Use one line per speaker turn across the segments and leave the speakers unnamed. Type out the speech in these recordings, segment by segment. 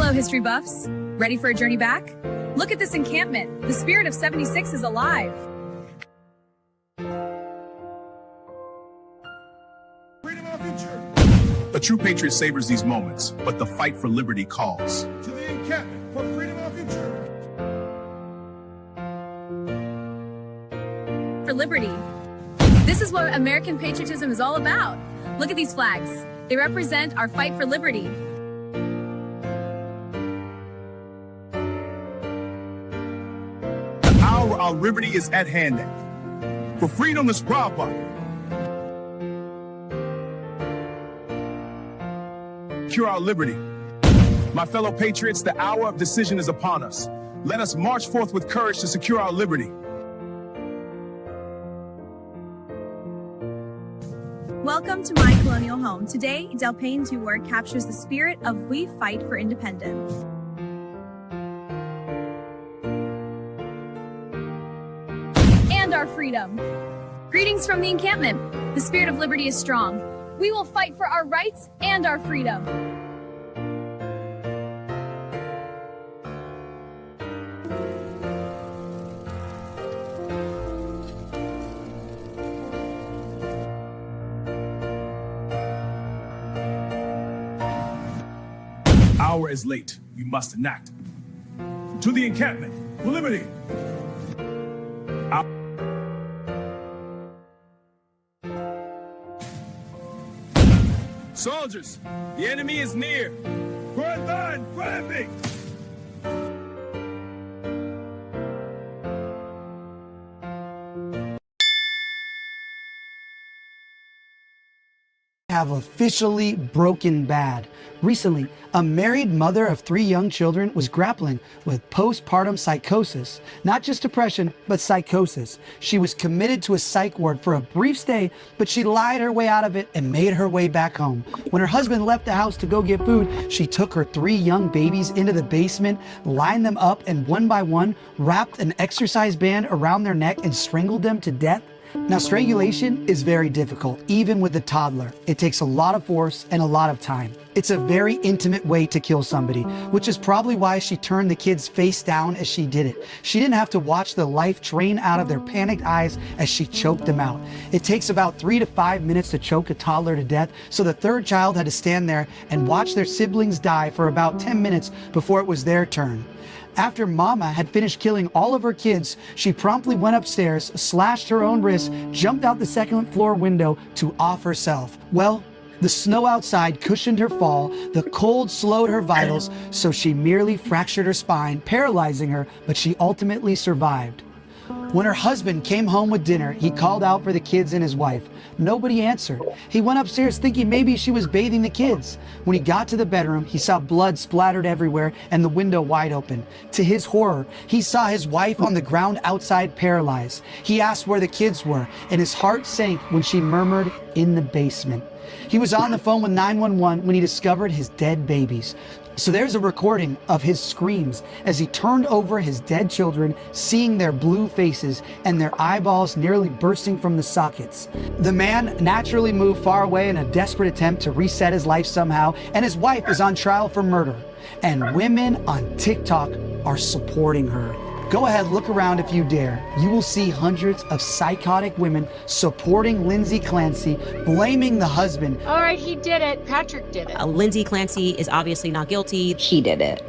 Hello, history buffs. Ready for a journey back? Look at this encampment. The spirit of 76 is alive.
Freedom of our future. A true patriot savors these moments, but the fight for liberty calls. To the encampment for freedom of our future.
For liberty. This is what American patriotism is all about. Look at these flags. They represent our fight for liberty.
The hour our liberty is at hand. For freedom is brava. Secure our liberty. My fellow patriots, the hour of decision is upon us. Let us march forth with courage to secure our liberty.
Welcome to my colonial home. Today, Del Payne's work captures the spirit of we fight for independence. And our freedom. Greetings from the encampment. The spirit of liberty is strong. We will fight for our rights and our freedom.
Hour is late. We must enact. To the encampment for liberty. Soldiers, the enemy is near. Front line, flaming!
Have officially broken bad. Recently, a married mother of 3 young children was grappling with postpartum psychosis. Not just depression, but psychosis. She was committed to a psych ward for a brief stay, but she lied her way out of it and made her way back home. When her husband left the house to go get food, she took her 3 young babies into the basement, lined them up, and one by one, wrapped an exercise band around their neck and strangled them to death. Now, strangulation is very difficult, even with a toddler. It takes a lot of force and a lot of time. It's a very intimate way to kill somebody, which is probably why she turned the kids face down as she did it. She didn't have to watch the life drain out of their panicked eyes as she choked them out. It takes about 3 to 5 minutes to choke a toddler to death, so the 3rd child had to stand there and watch their siblings die for about 10 minutes before it was their turn. After Mama had finished killing all of her kids, she promptly went upstairs, slashed her own wrist, jumped out the 2nd floor window to off herself. Well, the snow outside cushioned her fall, the cold slowed her vitals, so she merely fractured her spine, paralyzing her, but she ultimately survived. When her husband came home with dinner, he called out for the kids and his wife. Nobody answered. He went upstairs thinking maybe she was bathing the kids. When he got to the bedroom, he saw blood splattered everywhere and the window wide open. To his horror, he saw his wife on the ground outside paralyzed. He asked where the kids were, and his heart sank when she murmured, "In the basement." He was on the phone with 911 when he discovered his dead babies. So there's a recording of his screams as he turned over his dead children, seeing their blue faces and their eyeballs nearly bursting from the sockets. The man naturally moved far away in a desperate attempt to reset his life somehow, and his wife is on trial for murder. And women on TikTok are supporting her. Go ahead, look around if you dare. You will see hundreds of psychotic women supporting Lindsay Clancy, blaming the husband.
All right, he did it. Patrick did it.
Lindsay Clancy is obviously not guilty.
He did it.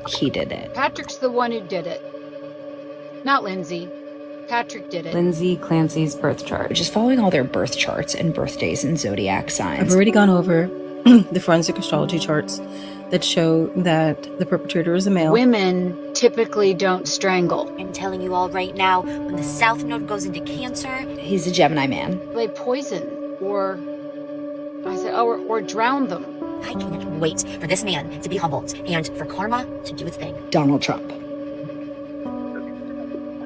He did it.
Patrick's the one who did it. Not Lindsay. Patrick did it.
Lindsay Clancy's birth chart. Just following all their birth charts and birthdays and zodiac signs.
I've already gone over the forensic astrology charts that show that the perpetrator is a male.
Women typically don't strangle.
I'm telling you all right now, when the South Node goes into Cancer,
He's a Gemini man.
They poison or drown them.
I can't wait for this man to be humbled and for karma to do its thing.
Donald Trump.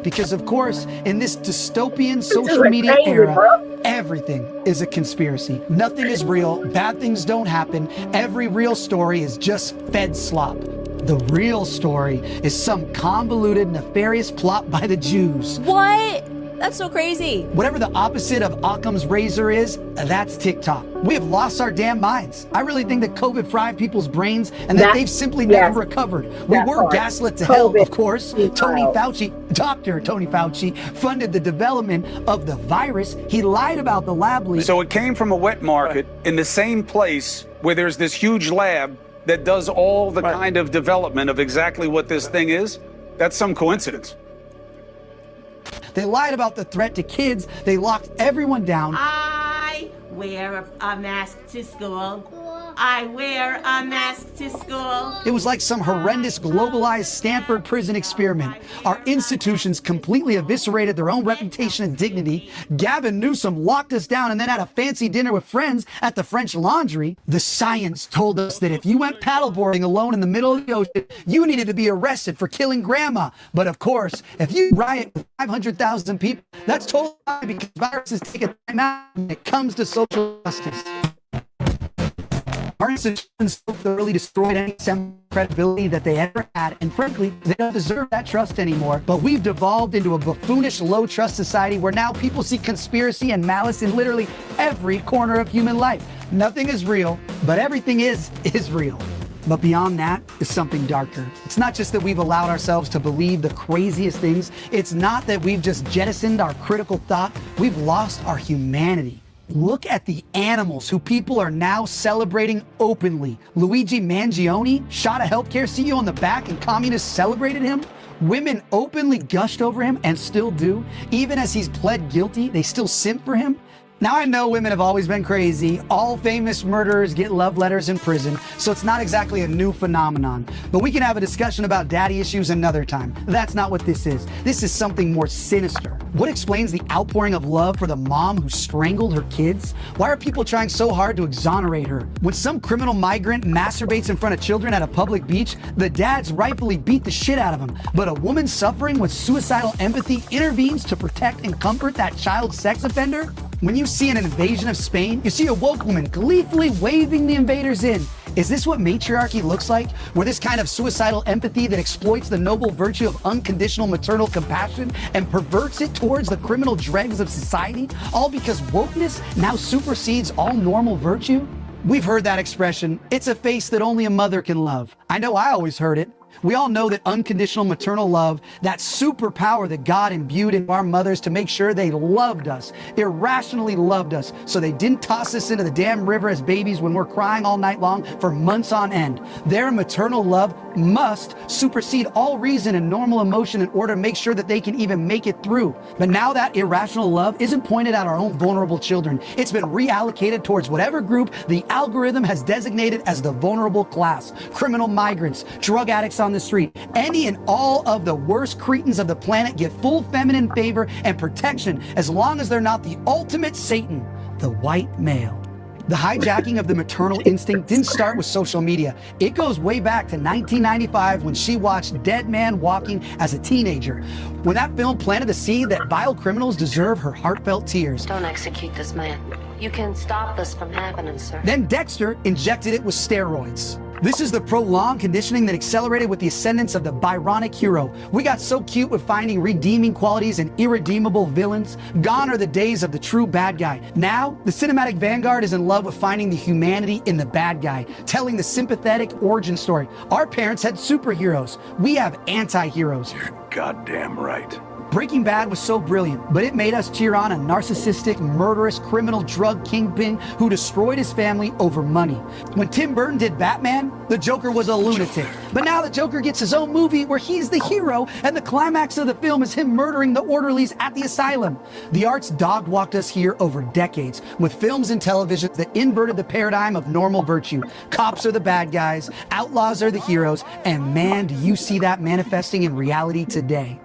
Because of course, in this dystopian social media era, everything is a conspiracy. Nothing is real, bad things don't happen, every real story is just fed slop. The real story is some convoluted, nefarious plot by the Jews.
What? That's so crazy.
Whatever the opposite of Occam's razor is, that's TikTok. We have lost our damn minds. I really think that COVID fried people's brains and that they've simply never recovered. We were gaslit to hell, of course. Dr. Tony Fauci funded the development of the virus. He lied about the lab leak.
So it came from a wet market in the same place where there's this huge lab that does all the kind of development of exactly what this thing is. That's some coincidence.
They lied about the threat to kids. They locked everyone down.
I wear a mask to school. I wear a mask to school.
It was like some horrendous globalized Stanford prison experiment. Our institutions completely eviscerated their own reputation and dignity. Gavin Newsom locked us down and then had a fancy dinner with friends at the French Laundry. The science told us that if you went paddleboarding alone in the middle of the ocean, you needed to be arrested for killing grandma. But of course, if you riot with 500,000 people, that's totally fine because viruses take a time out when it comes to social justice. Our institutions so thoroughly destroyed any credibility that they ever had, and frankly, they don't deserve that trust anymore. But we've devolved into a buffoonish, low-trust society where now people see conspiracy and malice in literally every corner of human life. Nothing is real, but everything is real. But beyond that is something darker. It's not just that we've allowed ourselves to believe the craziest things. It's not that we've just jettisoned our critical thought. We've lost our humanity. Look at the animals who people are now celebrating openly. Luigi Mangione shot a healthcare CEO in the back and communists celebrated him. Women openly gushed over him and still do. Even as he's pled guilty, they still simp for him. Now, I know women have always been crazy. All famous murderers get love letters in prison, so it's not exactly a new phenomenon. But we can have a discussion about daddy issues another time. That's not what this is. This is something more sinister. What explains the outpouring of love for the mom who strangled her kids? Why are people trying so hard to exonerate her? When some criminal migrant masturbates in front of children at a public beach, the dads rightfully beat the shit out of him. But a woman suffering with suicidal empathy intervenes to protect and comfort that child sex offender? When you see an invasion of Spain, you see a woke woman gleefully waving the invaders in. Is this what matriarchy looks like? Where this kind of suicidal empathy that exploits the noble virtue of unconditional maternal compassion and perverts it towards the criminal dregs of society? All because wokeness now supersedes all normal virtue? We've heard that expression, it's a face that only a mother can love. I know I always heard it. We all know that unconditional maternal love, that superpower that God imbued in our mothers to make sure they loved us, irrationally loved us, so they didn't toss us into the damn river as babies when we're crying all night long for months on end. Their maternal love must supersede all reason and normal emotion in order to make sure that they can even make it through. But now that irrational love isn't pointed at our own vulnerable children. It's been reallocated towards whatever group the algorithm has designated as the vulnerable class. Criminal migrants, drug addicts on the street, any and all of the worst cretins of the planet get full feminine favor and protection as long as they're not the ultimate Satan, the white male. The hijacking of the maternal instinct didn't start with social media. It goes way back to 1995 when she watched Dead Man Walking as a teenager. When that film planted the seed that vile criminals deserve her heartfelt tears.
Don't execute this man. You can stop this from happening, sir.
Then Dexter injected it with steroids. This is the prolonged conditioning that accelerated with the ascendance of the Byronic hero. We got so cute with finding redeeming qualities in irredeemable villains. Gone are the days of the true bad guy. Now, the cinematic vanguard is in love with finding the humanity in the bad guy, telling the sympathetic origin story. Our parents had superheroes. We have anti-heroes.
You're goddamn right.
Breaking Bad was so brilliant, but it made us cheer on a narcissistic, murderous, criminal drug kingpin who destroyed his family over money. When Tim Burton did Batman, the Joker was a lunatic. But now the Joker gets his own movie where he's the hero, and the climax of the film is him murdering the orderlies at the asylum. The arts dog-walked us here over decades, with films and television that inverted the paradigm of normal virtue. Cops are the bad guys, outlaws are the heroes, and man, do you see that manifesting in reality today.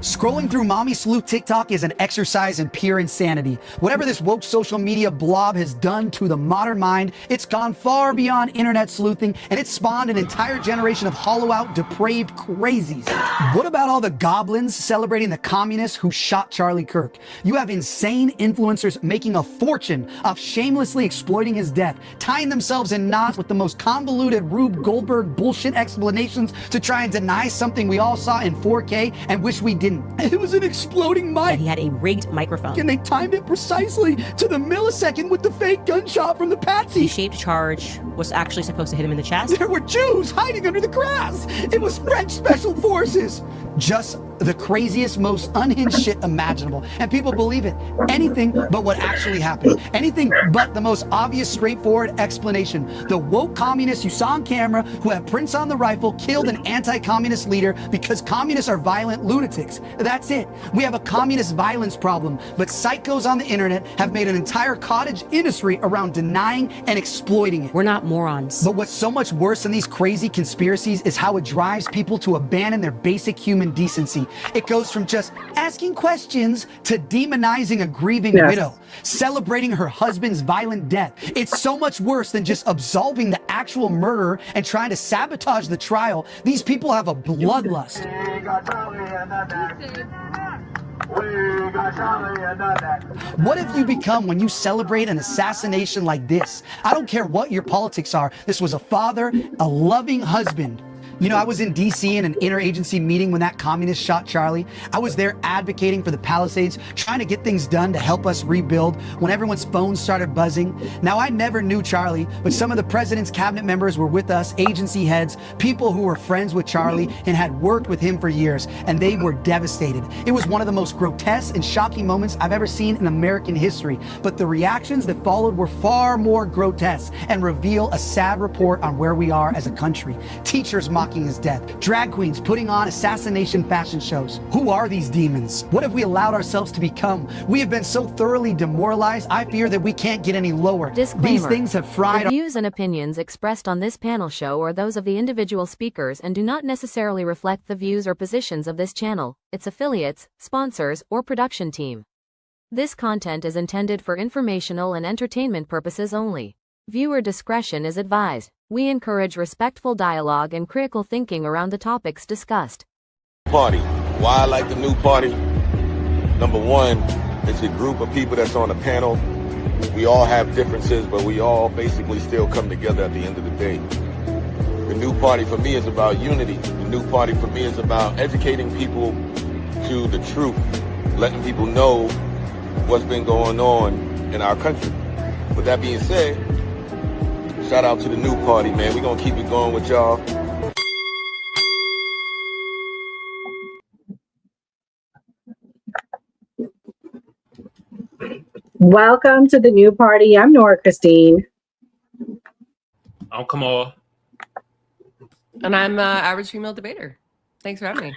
Scrolling through Mommy Sleuth TikTok is an exercise in pure insanity. Whatever this woke social media blob has done to the modern mind, it's gone far beyond internet sleuthing, and it's spawned an entire generation of hollow-out, depraved crazies. What about all the goblins celebrating the communists who shot Charlie Kirk? You have insane influencers making a fortune off shamelessly exploiting his death, tying themselves in knots with the most convoluted Rube Goldberg bullshit explanations to try and deny something we all saw in 4K and wish we didn't talking. It was an exploding mic.
And he had a rigged microphone.
And they timed it precisely to the millisecond with the fake gunshot from the patsy.
The shaped charge was actually supposed to hit him in the chest.
There were Jews hiding under the grass. It was French special forces. Just the craziest, most unhinged shit imaginable. And people believe it. Anything but what actually happened. Anything but the most obvious, straightforward explanation. The woke communists you saw on camera who have prints on the rifle killed an anti-communist leader because communists are violent lunatics. That's it. We have a communist violence problem, but psychos on the internet have made an entire cottage industry around denying and exploiting it.
We're not morons.
But what's so much worse than these crazy conspiracies is how it drives people to abandon their basic human decency. It goes from just asking questions to demonizing a grieving widow, celebrating her husband's violent death. It's so much worse than just absolving the actual murderer and trying to sabotage the trial. These people have a bloodlust. What have you become when you celebrate an assassination like this? I don't care what your politics are. This was a father, a loving husband. You know, I was in D.C. in an interagency meeting when that communist shot Charlie. I was there advocating for the Palisades, trying to get things done to help us rebuild when everyone's phones started buzzing. Now, I never knew Charlie, but some of the president's cabinet members were with us, agency heads, people who were friends with Charlie and had worked with him for years, and they were devastated. It was one of the most grotesque and shocking moments I've ever seen in American history, but the reactions that followed were far more grotesque and reveal a sad report on where we are as a country. Teachers mocking his death, drag queens putting on assassination fashion shows. Who are these demons? What have we allowed ourselves to become? We have been so thoroughly demoralized, I fear that we can't get any lower.
Disclaimer.
These things have fried
The views and opinions expressed on this panel show are those of the individual speakers and do not necessarily reflect the views or positions of this channel, its affiliates, sponsors, or production team. This content is intended for informational and entertainment purposes only. Viewer discretion is advised. We encourage respectful dialogue and critical thinking around the topics discussed.
Party. Why I like the new party? Number one, it's a group of people that's on a panel. We all have differences, but we all basically still come together at the end of the day. The new party for me is about unity. The new party for me is about educating people to the truth, letting people know what's been going on in our country. With that being said, shout out to the new party, man. We're going to keep it going with y'all.
Welcome to the new party. I'm Nora Christine.
I'm Kamal.
And I'm Average Female Debater. Thanks for having me.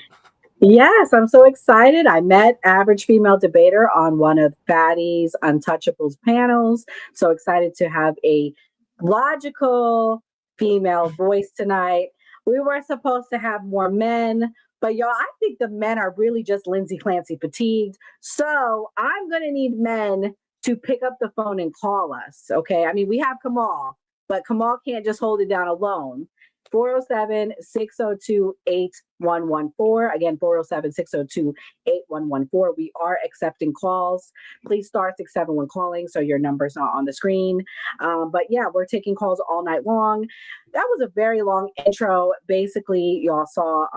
Yes, I'm so excited. I met Average Female Debater on one of Fatty's Untouchables panels. So excited to have a logical female voice tonight. We were supposed to have more men, but y'all, I think the men are really just Lindsay Clancy fatigued. So I'm going to need men to pick up the phone and call us. Okay. I mean, we have Kamal, but Kamal can't just hold it down alone. 407-602-8114. Again, 407-602-8114. We are accepting calls. Please star 671 calling so your number's not on the screen. But yeah, we're taking calls all night long. That was a very long intro. Basically, y'all saw,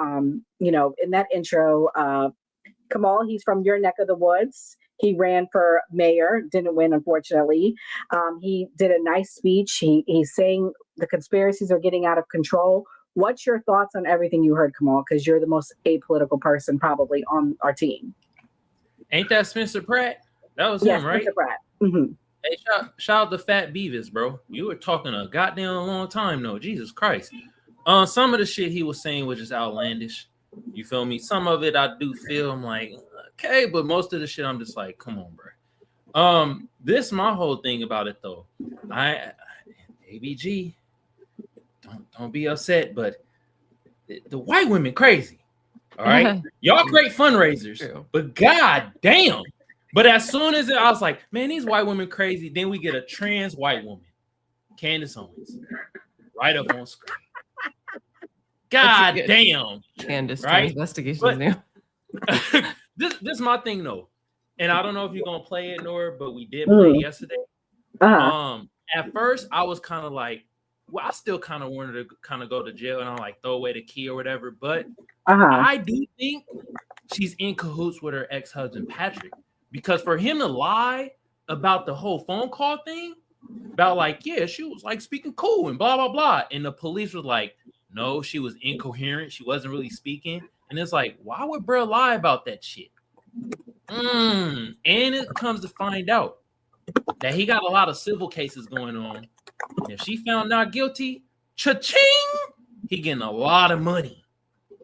in that intro, Kamal, he's from your neck of the woods. He ran for mayor, didn't win, unfortunately. He did a nice speech. He's saying the conspiracies are getting out of control. What's your thoughts on everything you heard, Kamal? Because you're the most apolitical person probably on our team.
Ain't that Spencer Pratt? That was him, right?
Spencer Pratt. Mm-hmm.
Hey, shout out to Fat Beavis, bro. You were talking a goddamn long time, though. Jesus Christ. Some of the shit he was saying was just outlandish. You feel me? Some of it I do feel I'm like, okay, but most of the shit I'm just like, come on, bro. This my whole thing about it though. ABG, don't be upset, but the white women crazy. All right, y'all great fundraisers, but god damn. But as soon as I was like, man, these white women crazy. Then we get a trans white woman, Candace Owens, right up on screen. God damn,
Candace,
right?
Investigation.
This is my thing though, and I don't know if you're gonna play it, Nora, but we did play it yesterday. At first, I was kind of like, well, I still kind of wanted to kind of go to jail and I like throw away the key or whatever. But I do think she's in cahoots with her ex-husband Patrick, because for him to lie about the whole phone call thing, about like, yeah, she was like speaking cool and blah blah blah, and the police was like, no, she was incoherent, she wasn't really speaking, and it's like, why would bro lie about that shit? And it comes to find out that he got a lot of civil cases going on. If she found not guilty, cha-ching, he getting a lot of money.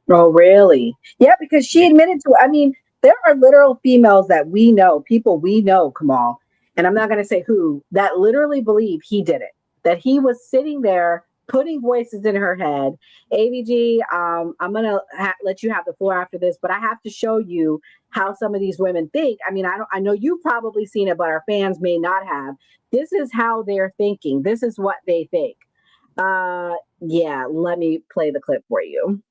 Oh, really? Yeah, because she admitted to, I mean, there are literal females that we know, people we know, Kamal, and I'm not going to say who, that literally believe he did it, that he was sitting there putting voices in her head. AVG, I'm going to let you have the floor after this, but I have to show you how some of these women think. I mean, I know you've probably seen it, but our fans may not have. This is how they're thinking. This is what they think. Yeah, let me play the clip for you.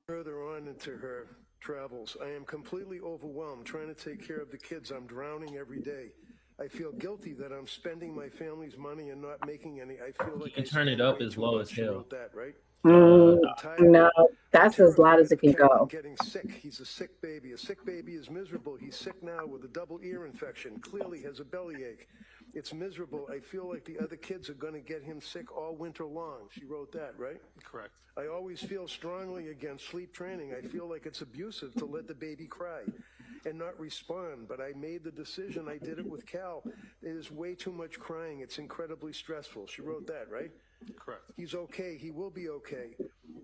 Further on into her travels, I am completely overwhelmed trying to take care of the kids. I'm drowning every day. I feel guilty that I'm spending my family's money and not making any. I feel like
you can turn it up as low as hell.
That, right?
No, that's as loud as it can go.
Getting sick. He's a sick baby. A sick baby is miserable. He's sick now with a double ear infection. Clearly has a bellyache. It's miserable. I feel like the other kids are going to get him sick all winter long. She wrote that, right?
Correct.
I always feel strongly against sleep training. I feel like it's abusive to let the baby cry and not respond, but I made the decision. I did it with Cal. It is way too much crying. It's incredibly stressful. She wrote that, right?
Correct.
He's okay. He will be okay.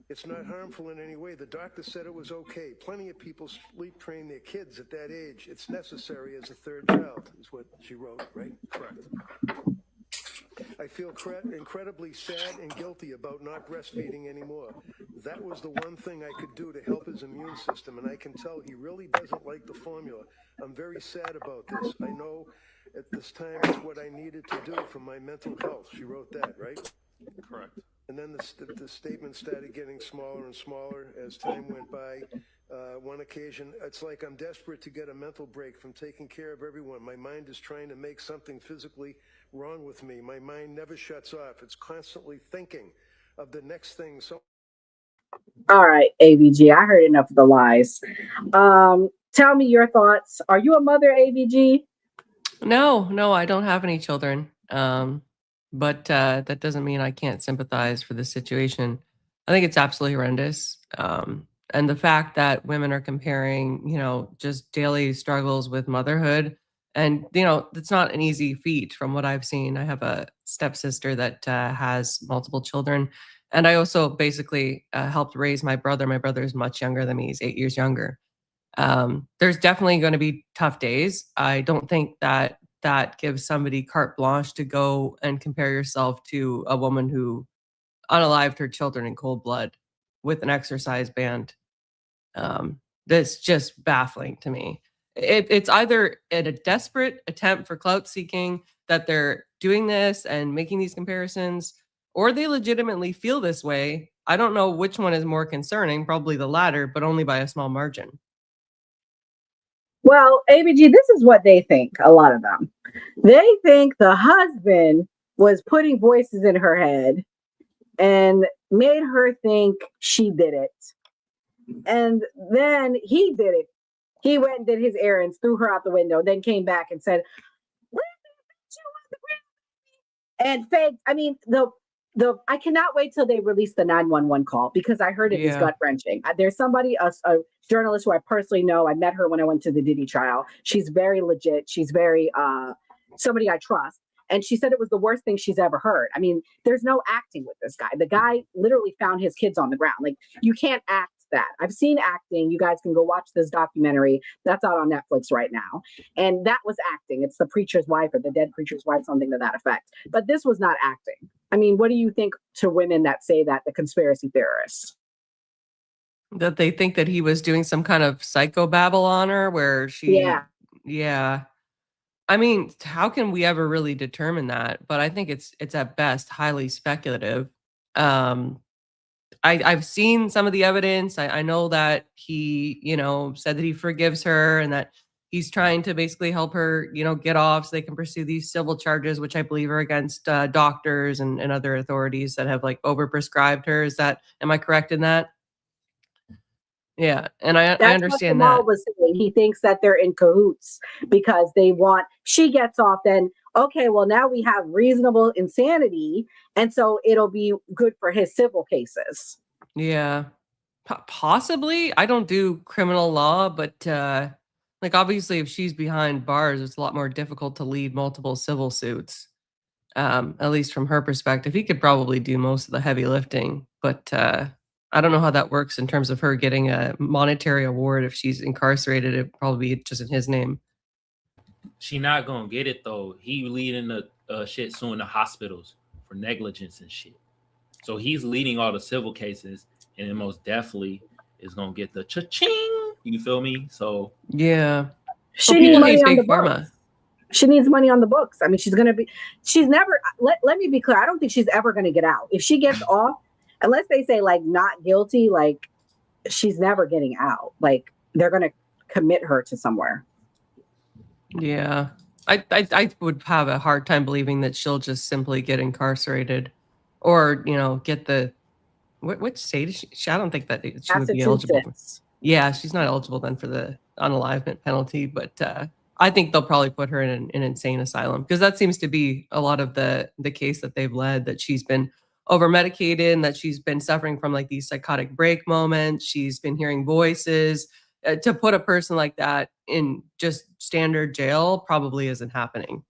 It's not harmful in any way. The doctor said it was okay. Plenty of people sleep train their kids at that age. It's necessary as a third child, is what she wrote, right?
Correct.
I feel incredibly sad and guilty about not breastfeeding anymore. That was the one thing I could do to help his immune system, and I can tell he really doesn't like the formula. I'm very sad about this. I know at this time it's what I needed to do for my mental health. She wrote that, right?
Correct.
And then the statement started getting smaller and smaller as time went by. One occasion, it's like I'm desperate to get a mental break from taking care of everyone. My mind is trying to make something physically wrong with me. My mind never shuts off. It's constantly thinking of the next thing. So,
all right, AVG, I heard enough of the lies. Tell me your thoughts. Are you a mother, AVG?
No, I don't have any children. But that doesn't mean I can't sympathize for the situation. I think it's absolutely horrendous. And the fact that women are comparing, just daily struggles with motherhood. And, it's not an easy feat from what I've seen. I have a stepsister that has multiple children. And I also basically helped raise my brother. My brother is much younger than me. He's 8 years younger. There's definitely going to be tough days. I don't think that gives somebody carte blanche to go and compare yourself to a woman who unalived her children in cold blood with an exercise band. That's just baffling to me. It's either a desperate attempt for clout seeking that they're doing this and making these comparisons, or they legitimately feel this way. I don't know which one is more concerning, probably the latter, but only by a small margin.
Well, ABG, this is what they think, a lot of them. They think the husband was putting voices in her head and made her think she did it. And then he did it. He went and did his errands, threw her out the window, then came back and said, and faked. I mean, I cannot wait till they release the 911 call because I heard it is gut wrenching. There's somebody, a journalist who I personally know. I met her when I went to the Diddy trial. She's very legit. She's very somebody I trust. And she said it was the worst thing she's ever heard. I mean, there's no acting with this guy. The guy literally found his kids on the ground. Like, you can't act that. I've seen acting. You guys can go watch this documentary. That's out on Netflix right now. And that was acting. It's the preacher's wife or the dead preacher's wife, something to that effect. But this was not acting. I mean, what do you think to women that say that, the conspiracy theorists?
That they think that he was doing some kind of psychobabble on her where she... Yeah. I mean, how can we ever really determine that? But I think it's at best highly speculative. I've seen some of the evidence. I know that he, said that he forgives her and that he's trying to basically help her, get off so they can pursue these civil charges, which I believe are against doctors and other authorities that have overprescribed her. Am I correct in that? Yeah, and I
That's
understand
what Kamal
that.
was saying. He thinks that they're in cahoots because they want, she gets off, then, okay, well, now we have reasonable insanity. And so it'll be good for his civil cases.
Yeah, possibly. I don't do criminal law, but like obviously, if she's behind bars, it's a lot more difficult to lead multiple civil suits. At least from her perspective, he could probably do most of the heavy lifting, but I don't know how that works in terms of her getting a monetary award if she's incarcerated. It'd probably be just in his name.
She not gonna get it though. He leading the shit suing the hospitals for negligence and shit. So he's leading all the civil cases, and it most definitely is gonna get the cha-ching. You feel me? So
yeah,
she needs money on the books. She needs money on the books. I mean, she's never, let me be clear. I don't think she's ever going to get out. If she gets off, unless they say like not guilty, like she's never getting out. Like they're going to commit her to somewhere.
Yeah. I would have a hard time believing that she'll just simply get incarcerated or, get the, which state is she? I don't think that she would be eligible. Yeah, she's not eligible then for the unalivement penalty, but I think they'll probably put her in an insane asylum because that seems to be a lot of the case that they've led, that she's been over medicated and that she's been suffering from like these psychotic break moments. She's been hearing voices. To put a person like that in just standard jail probably isn't happening.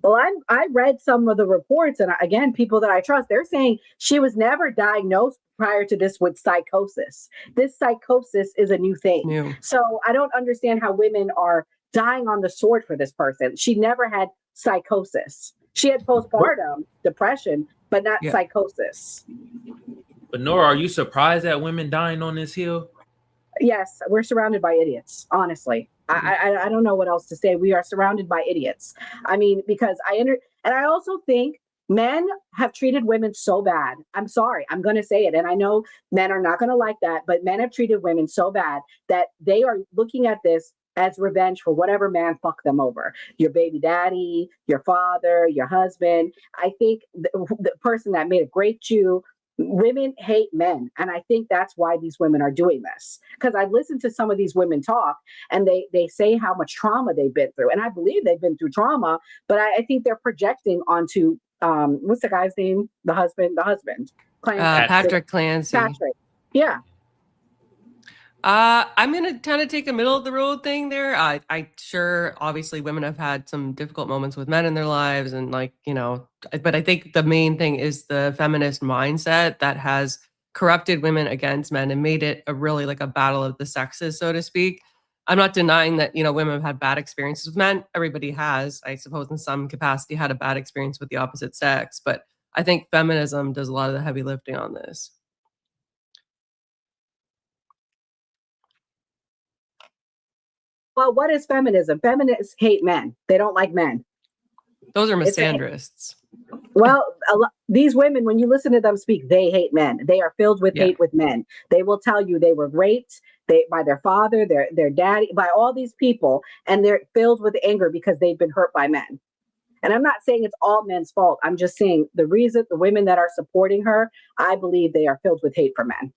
Well, I read some of the reports, and again, people that I trust, they're saying she was never diagnosed prior to this with psychosis. This psychosis is a new thing. So I don't understand how women are dying on the sword for this person. She never had psychosis. She had postpartum depression, but not psychosis.
But Nora, are you surprised at women dying on this hill?
Yes, we're surrounded by idiots, honestly. I don't know what else to say. We are surrounded by idiots. I mean, because and I also think men have treated women so bad. I'm sorry, I'm going to say it. And I know men are not going to like that, but men have treated women so bad that they are looking at this as revenge for whatever man fucked them over. Your baby daddy, your father, your husband. I think the person that made a great you. Women hate men. And I think that's why these women are doing this. Because I've listened to some of these women talk and they say how much trauma they've been through. And I believe they've been through trauma, but I think they're projecting onto, what's the guy's name? The husband.
Patrick Clancy.
Patrick. Yeah.
I'm going to kind of take a middle of the road thing there. I sure, obviously women have had some difficult moments with men in their lives and but I think the main thing is the feminist mindset that has corrupted women against men and made it a really like a battle of the sexes, so to speak. I'm not denying that, women have had bad experiences with men. Everybody has, I suppose, in some capacity had a bad experience with the opposite sex. But I think feminism does a lot of the heavy lifting on this.
Well, what is feminism? Feminists hate men. They don't like men.
Those are misandrists.
Well, these women, when you listen to them speak, they hate men. They are filled with hate with men. They will tell you they were raped by their father, their daddy, by all these people, and they're filled with anger because they've been hurt by men. And I'm not saying it's all men's fault. I'm just saying the reason the women that are supporting her, I believe they are filled with hate for men.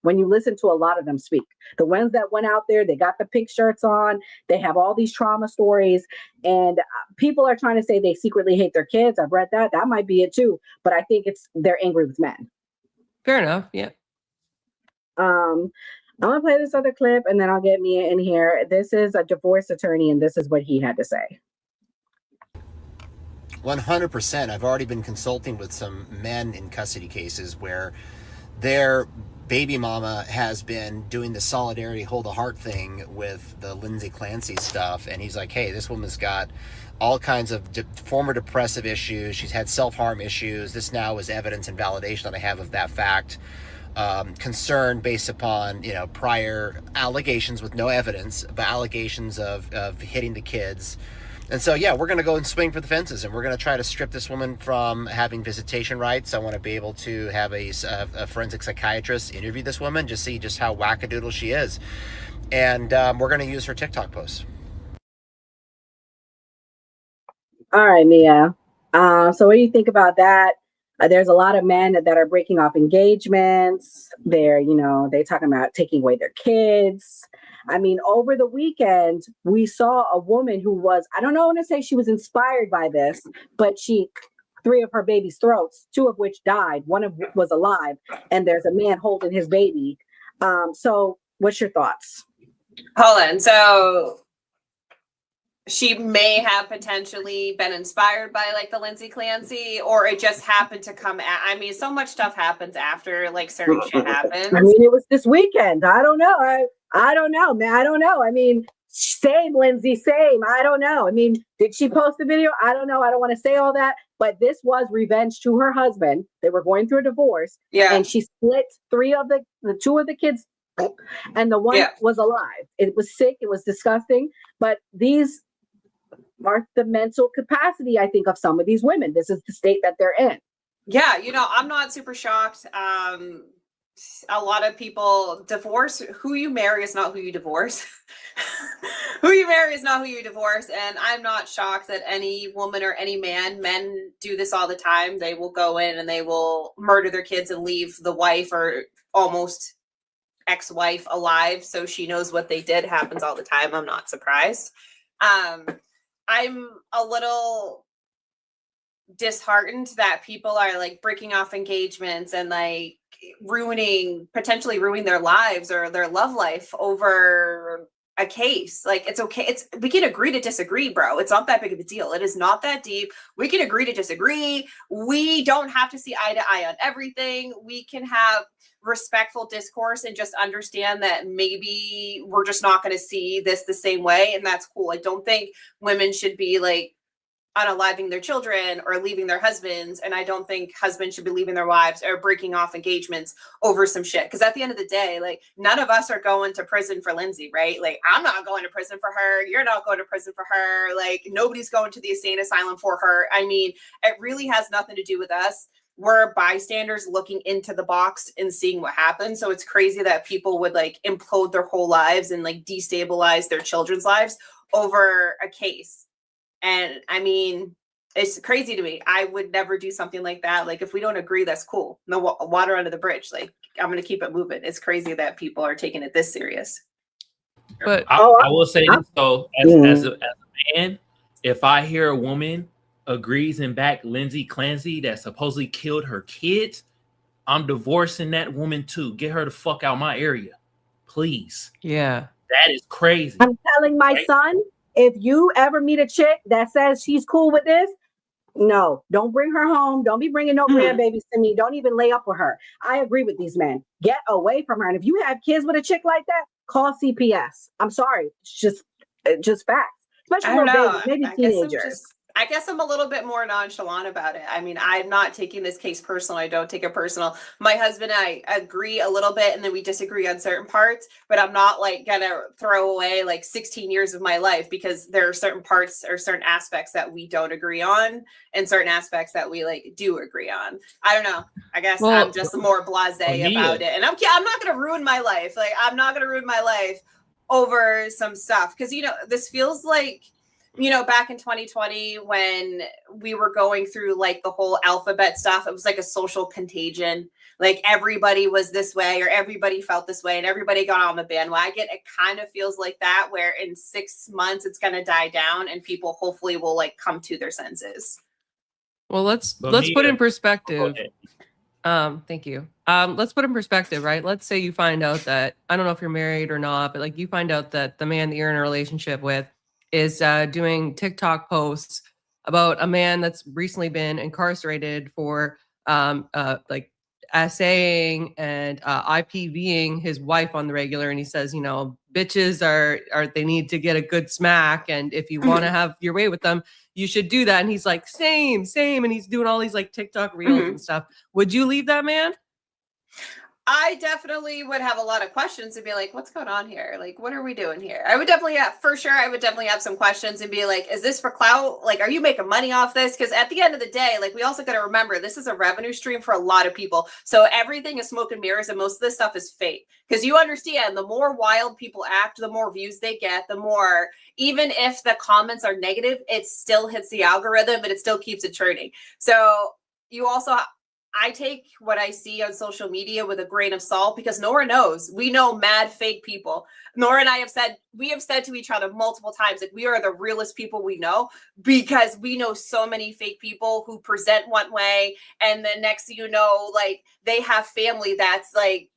When you listen to a lot of them speak, the ones that went out there, they got the pink shirts on, they have all these trauma stories, and people are trying to say they secretly hate their kids. I've read that. That might be it too. But I think they're angry with men.
Fair enough. Yeah.
I'm going to play this other clip and then I'll get Mia in here. This is a divorce attorney and this is what he had to say.
100%. I've already been consulting with some men in custody cases where their baby mama has been doing the solidarity hold the heart thing with the Lindsay Clancy stuff, and he's like, hey, this woman's got all kinds of former depressive issues, she's had self-harm issues, this now is evidence and validation that I have of that fact. Concern based upon prior allegations with no evidence, but allegations of hitting the kids. And so, yeah, we're going to go and swing for the fences, and we're going to try to strip this woman from having visitation rights. I want to be able to have a forensic psychiatrist interview this woman, just see just how wackadoodle she is. And we're going to use her TikTok posts.
All right, Mia. So what do you think about that? There's a lot of men that are breaking off engagements. They're, they talking about taking away their kids. I mean, over the weekend, we saw a woman who was, I don't know when to say she was inspired by this, but 3 of her baby's throats, 2 of which died. One of was alive, and there's a man holding his baby. So what's your thoughts?
Hold on. So she may have potentially been inspired by like the Lindsay Clancy, or it just happened to come at, I mean, so much stuff happens after like certain shit happens.
I mean, it was this weekend. I don't know. I don't know, man. I don't know. I mean, same, Lindsay, same. I don't know. I mean, did she post the video? I don't know. I don't want to say all that, but this was revenge to her husband. They were going through a divorce.
Yeah.
And she split 3 of the 2 of the kids, and the one was alive. It was sick. It was disgusting. But these are the mental capacity, I think, of some of these women. This is the state that they're in.
Yeah, I'm not super shocked. A lot of people divorce. Who you marry is not who you divorce. Who you marry is not who you divorce. And I'm not shocked that any woman or any man, men do this all the time. They will go in and they will murder their kids and leave the wife or almost ex-wife alive, so she knows what they did. Happens all the time. I'm not surprised. I'm a little disheartened that people are like breaking off engagements and like potentially ruining their lives or their love life over a case. Like, it's okay. We can agree to disagree, bro. It's not that big of a deal. It is not that deep. We can agree to disagree. We don't have to see eye to eye on everything. We can have respectful discourse and just understand that maybe we're just not going to see this the same way, and that's cool. I don't think women should be like unaliving their children or leaving their husbands, and I don't think husbands should be leaving their wives or breaking off engagements over some shit, because at the end of the day, like, none of us are going to prison for Lindsay, right? Like, I'm not going to prison for her, you're not going to prison for her, like, nobody's going to the insane asylum for her. I mean, it really has nothing to do with us. We're bystanders looking into the box and seeing what happens. So it's crazy that people would like implode their whole lives and like destabilize their children's lives over a case. And I mean, it's crazy to me. I would never do something like that. Like, if we don't agree, that's cool. No water under the bridge. Like, I'm going to keep it moving. It's crazy that people are taking it this serious.
But I will say this though, as a man, if I hear a woman agrees and back Lindsay Clancy that supposedly killed her kids, I'm divorcing that woman too. Get her the fuck out of my area, please.
Yeah,
that is crazy.
I'm telling my son, if you ever meet a chick that says she's cool with this, no, don't bring her home. Don't be bringing no grandbabies to me. Don't even lay up with her. I agree with these men. Get away from her. And if you have kids with a chick like that, call CPS. I'm sorry. It's just facts. Especially little babies, maybe teenagers.
I guess I'm a little bit more nonchalant about it. I mean, I'm not taking this case personal. I don't take it personal. My husband and I agree a little bit, and then we disagree on certain parts, but I'm not like gonna throw away like 16 years of my life because there are certain parts or certain aspects that we don't agree on and certain aspects that we like do agree on. I don't know. I guess I'm just more blasé about it. And I'm not gonna ruin my life. Like, I'm not gonna ruin my life over some stuff. Cause this feels like, back in 2020 when we were going through like the whole alphabet stuff, it was like a social contagion. Like, everybody was this way or everybody felt this way and everybody got on the bandwagon. It kind of feels like that, where in 6 months it's going to die down and people hopefully will like come to their senses.
Well, let's put in perspective. Thank you. Let's put in perspective, right? Let's say you find out that, I don't know if you're married or not, but like you find out that the man that you're in a relationship with is doing TikTok posts about a man that's recently been incarcerated for like assaying and IPVing his wife on the regular. And he says, bitches are they need to get a good smack. And if you want to have your way with them, you should do that. And he's like, same. And he's doing all these like TikTok reels and stuff. Would you leave that man?
I definitely would have a lot of questions and be like, what's going on here? Like, what are we doing here? I would definitely have some questions and be like, is this for clout? Like, are you making money off this? Because at the end of the day, like, we also got to remember, this is a revenue stream for a lot of people. So everything is smoke and mirrors, and most of this stuff is fake. Because you understand, the more wild people act, the more views they get, the more, even if the comments are negative, it still hits the algorithm and it still keeps it churning. So you also I take what I see on social media with a grain of salt because Nora knows. We know mad fake people. Nora and I have said to each other multiple times that we are the realest people we know because we know so many fake people who present one way and then next thing you know, like they have family that's like,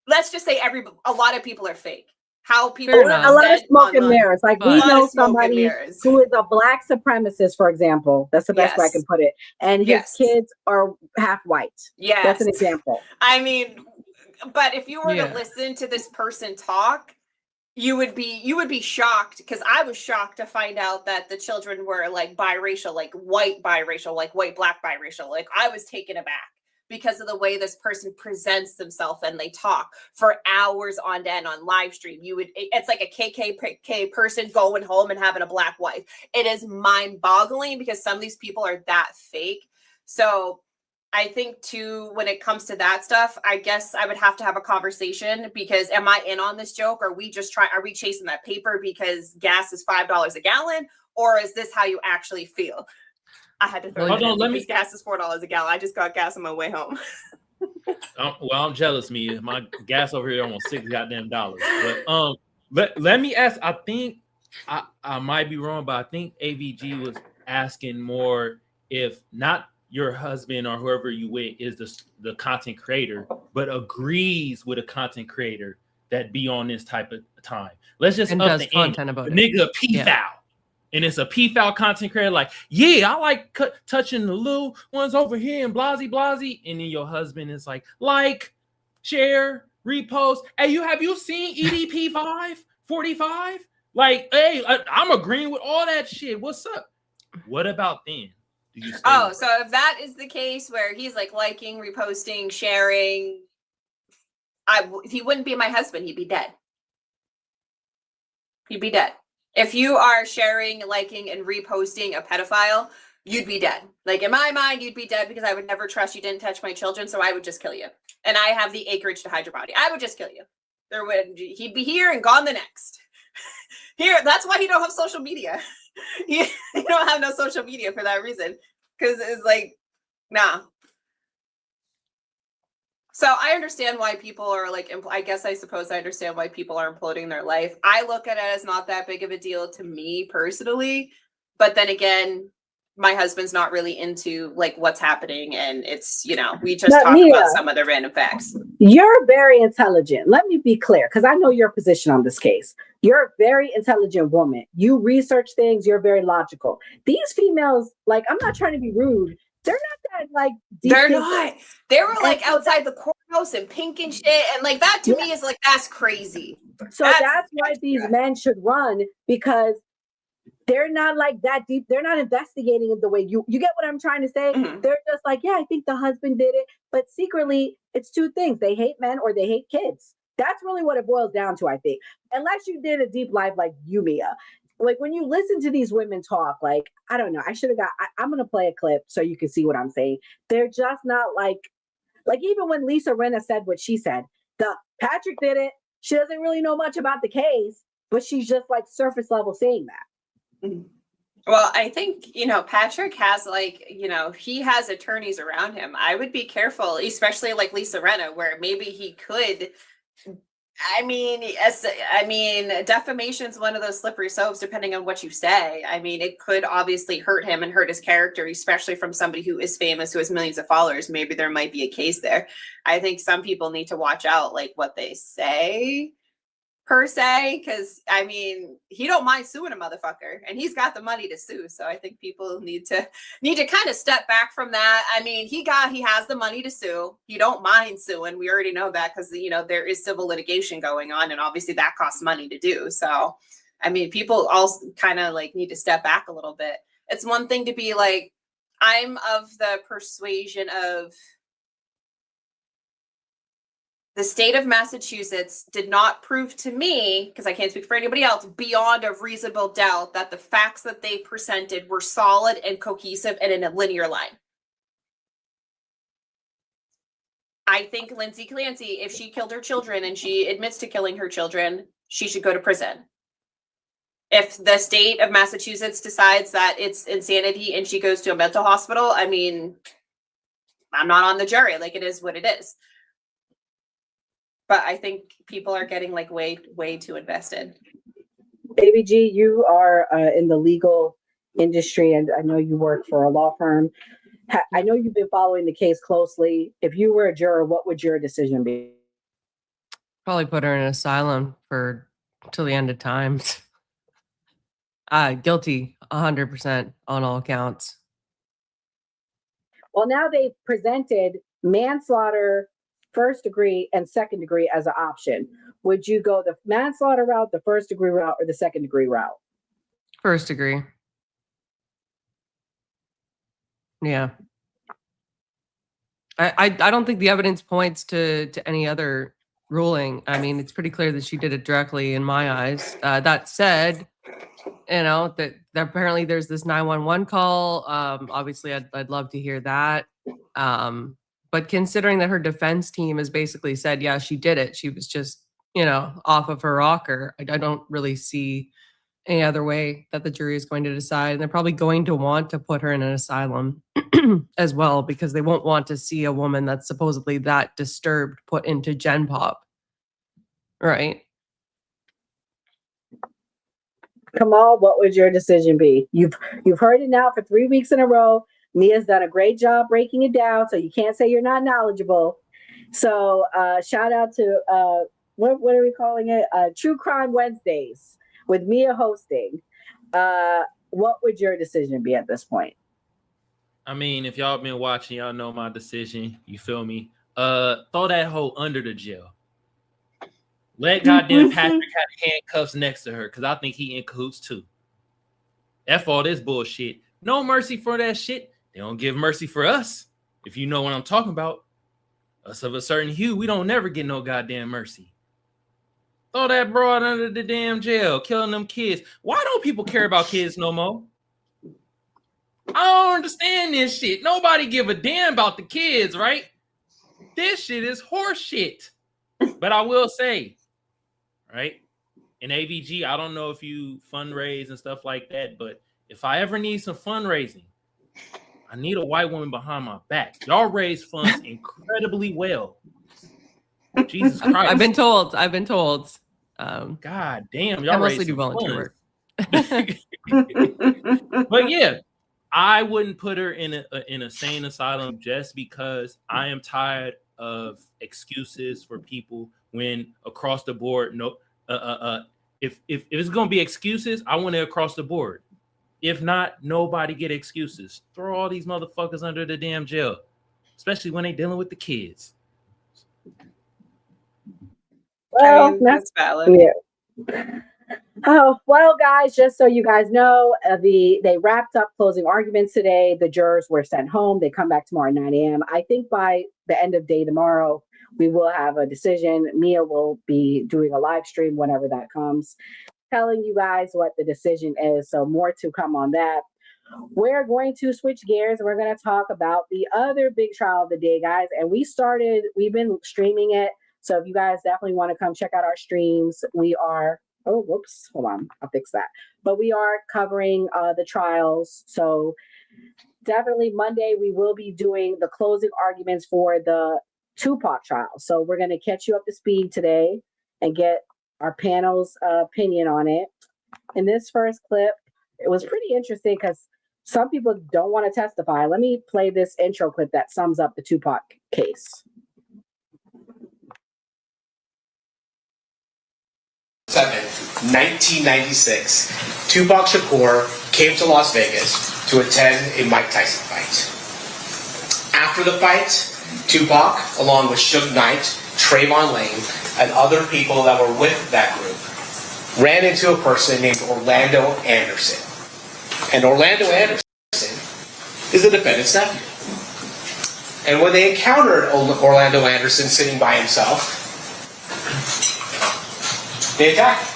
let's just say a lot of people are fake. How people
a lot of smoke and mirrors. Like we know somebody who is a black supremacist, for example. That's the best way I can put it. And his kids are half white.
Yes.
That's an example.
I mean, but if you were to listen to this person talk, you would be shocked because I was shocked to find out that the children were like biracial, like white biracial, like white black biracial. Like I was taken aback because of the way this person presents themselves and they talk for hours on end on live stream. It's like a KKK person going home and having a black wife. It is mind boggling because some of these people are that fake. So I think too, when it comes to that stuff, I guess I would have to have a conversation because am I in on this joke? Are we chasing that paper because gas is $5 a gallon? Or is this how you actually feel? I had to throw it in because gas is $4 a gallon. I just got gas on my way home.
I'm jealous, me. My gas over here almost $6 goddamn dollars. But let me ask. I think I might be wrong, but I think AVG was asking more if not your husband or whoever you with is the content creator, but agrees with a content creator that be on this type of time. Let's just
and
up
does
the
content
ante.
about
The
it.
nigga PFAL. And it's a PFAL content creator like, yeah, I like touching the little ones over here and blasey. And then your husband is like, share, repost. Hey, have you seen EDP 545? Like, hey, I'm agreeing with all that shit. What's up? What about then? Do you
so if that is the case where he's like liking, reposting, sharing, if he wouldn't be my husband, he'd be dead. He'd be dead. If you are sharing, liking, and reposting a pedophile, you'd be dead. Like in my mind, you'd be dead because I would never trust you didn't touch my children, so I would just kill you. And I have the acreage to hide your body. I would just kill you. He'd be here and gone the next. Here, that's why he don't have social media. He don't have no social media for that reason. Because it's like, nah. So I understand why people are like, I suppose I understand why people are imploding their life. I look at it as not that big of a deal to me personally. But then again, my husband's not really into like what's happening. And it's, we just talk about some of the random facts.
You're very intelligent. Let me be clear, because I know your position on this case. You're a very intelligent woman. You research things. You're very logical. These females, like, I'm not trying to be rude. They're not that like deep.
They're not. They were like outside the courthouse and pink and shit. And like that to me is like, that's crazy.
So that's why these men should run, because they're not like that deep. They're not investigating it the way you get what I'm trying to say? Mm-hmm. They're just like, yeah, I think the husband did it. But secretly, it's two things. They hate men or they hate kids. That's really what it boils down to, I think. Unless you did a deep live like you, Mia. Like when you listen to these women talk, like, I don't know, I'm going to play a clip so you can see what I'm saying. They're just not like even when Lisa Rinna said what she said, Patrick did it. She doesn't really know much about the case, but she's just like surface level saying that.
Well, I think, Patrick has he has attorneys around him. I would be careful, especially like Lisa Rinna, where maybe he could. Defamation is one of those slippery slopes, depending on what you say. I mean, it could obviously hurt him and hurt his character, especially from somebody who is famous, who has millions of followers. Maybe there might be a case there. I think some people need to watch out, like what they say, per se, because he don't mind suing a motherfucker, and he's got the money to sue. So I think people need to kind of step back from that. He has the money to sue. He don't mind suing. We already know that because there is civil litigation going on, and obviously that costs money to do. So people also kind of like need to step back a little bit. It's one thing to be like, I'm of the persuasion of the state of Massachusetts did not prove to me, because I can't speak for anybody else, beyond a reasonable doubt that the facts that they presented were solid and cohesive and in a linear line. I think Lindsay Clancy, if she killed her children and she admits to killing her children, she should go to prison. If the state of Massachusetts decides that it's insanity and she goes to a mental hospital, I'm not on the jury. Like, it is what it is. But I think people are getting like way too invested.
Baby G, you are in the legal industry, and I know you work for a law firm. I know you've been following the case closely. If you were a juror, what would your decision be?
Probably put her in an asylum till the end of time. Guilty 100% on all counts.
Well, now they've presented manslaughter, first degree, and second degree as an option. Would you go the manslaughter route, the first degree route, or the second degree route?
First degree. Yeah. I don't think the evidence points to any other ruling. I mean, it's pretty clear that she did it directly in my eyes. That said, you know, that apparently there's this 911 call. Obviously, I'd love to hear that. But considering that her defense team has basically said, yeah, she did it. She was just, you know, off of her rocker. I don't really see any other way that the jury is going to decide. And they're probably going to want to put her in an asylum as well, because they won't want to see a woman that's supposedly that disturbed put into Gen Pop. Right?
Kamal, what would your decision be? You've heard it now for 3 weeks in a row. Mia's done a great job breaking it down, so you can't say you're not knowledgeable. So shout out to what are we calling it? True Crime Wednesdays with Mia hosting. What would your decision be at this point?
I mean, if y'all been watching, y'all know my decision. You feel me? Throw that hoe under the jail. Let goddamn Patrick have handcuffs next to her, because I think he in cahoots too. F all this bullshit. No mercy for that shit. They don't give mercy for us. If you know what I'm talking about. Us of a certain hue, we don't never get no goddamn mercy. Throw that broad under the damn jail, killing them kids. Why don't people care about kids no more? I don't understand this shit. Nobody give a damn about the kids, right? This shit is horse shit. But I will say, right? In AVG, I don't know if you fundraise and stuff like that, but if I ever need some fundraising, I need a white woman behind my back. Y'all raise funds incredibly well. Jesus Christ.
I've been told.
God damn, y'all
I mostly do volunteer
work.
work.
But yeah, I wouldn't put her in a sane asylum just because I am tired of excuses for people when across the board. If it's gonna be excuses, I want it across the board. If not, nobody get excuses. Throw all these motherfuckers under the damn jail, especially when they dealing with the kids.
Well,
I mean, that's valid.
Yeah. Oh, well, guys, just so you guys know, they wrapped up closing arguments today. The jurors were sent home. They come back tomorrow at 9 a.m. I think by the end of day tomorrow, we will have a decision. Mia will be doing a live stream whenever that comes, telling you guys what the decision is. So more to come on that. We're going to switch gears. We're going to talk about the other big trial of the day, guys. And we've been streaming it. So if you guys definitely want to come check out our streams, we are, oh, whoops, hold on, I'll fix that. But we are covering the trials. So definitely Monday, we will be doing the closing arguments for the Tupac trial. So we're going to catch you up to speed today and get our panel's opinion on it. In this first clip, it was pretty interesting because some people don't want to testify. Let me play this intro clip that sums up the Tupac case.
1996, Tupac Shakur came to Las Vegas to attend a Mike Tyson fight. After the fight, Tupac, along with Suge Knight, Trayvon Lane, and other people that were with that group, ran into a person named Orlando Anderson. And Orlando Anderson is the defendant's nephew. And when they encountered Orlando Anderson sitting by himself, they attacked him.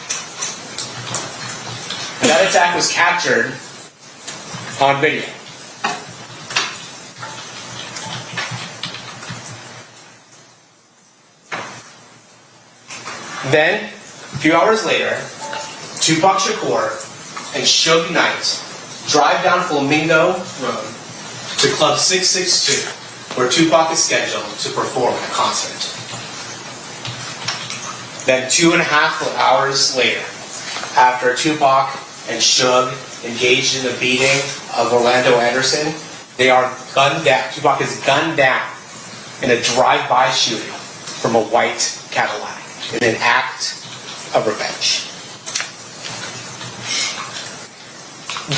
And that attack was captured on video. Then, a few hours later, Tupac Shakur and Suge Knight drive down Flamingo Road to Club 662 where Tupac is scheduled to perform a concert. Then 2.5 hours later, after Tupac and Suge engaged in the beating of Orlando Anderson, they are gunned down. Tupac is gunned down in a drive-by shooting from a white Cadillac in an act of revenge.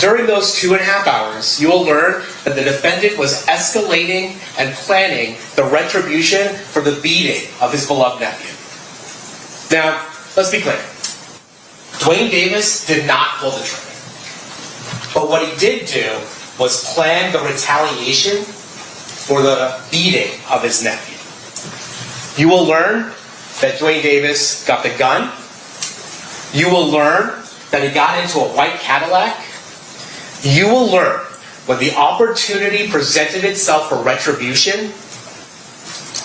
During those 2.5 hours, you will learn that the defendant was escalating and planning the retribution for the beating of his beloved nephew. Now, let's be clear. Duane Davis did not pull the trigger. But what he did do was plan the retaliation for the beating of his nephew. You will learn that Duane Davis got the gun. You will learn that he got into a white Cadillac. You will learn when the opportunity presented itself for retribution,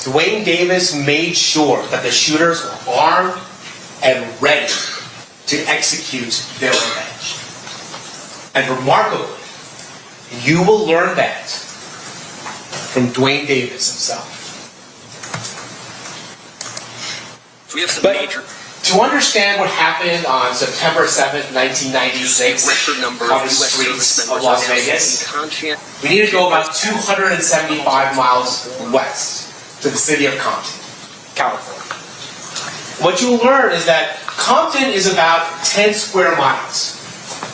Duane Davis made sure that the shooters were armed and ready to execute their revenge. And remarkably, you will learn that from Duane Davis himself.
We have some
But
major
to understand what happened on September 7th, 1996,
record number
on the
of US
streets
service
of
members
Las
announcing
Vegas, we need to go about 275 miles west to the city of Compton, California. What you'll learn is that Compton is about 10 square miles.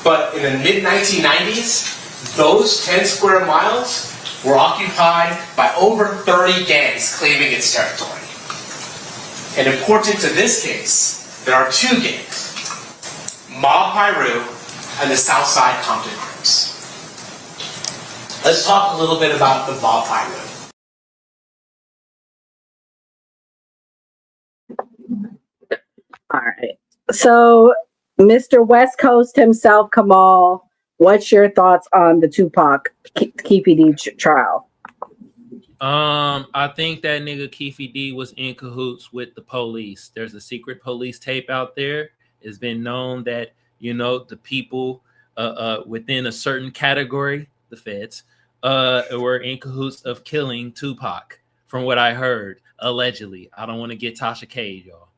But in the mid-1990s, those 10 square miles were occupied by over 30 gangs claiming its territory. And important to this case, there are two gangs, Mob Piru and the Southside Compton groups. Let's talk a little bit about the Mob Piru.
All right. So, Mr. West Coast himself, Kamal, what's your thoughts on the Tupac Keefe D trial?
I think that nigga Keefe D was in cahoots with the police. There's a secret police tape out there. It's been known that, you know, the people within a certain category, the feds, were in cahoots of killing Tupac, from what I heard, allegedly. I don't want to get Tasha K, y'all.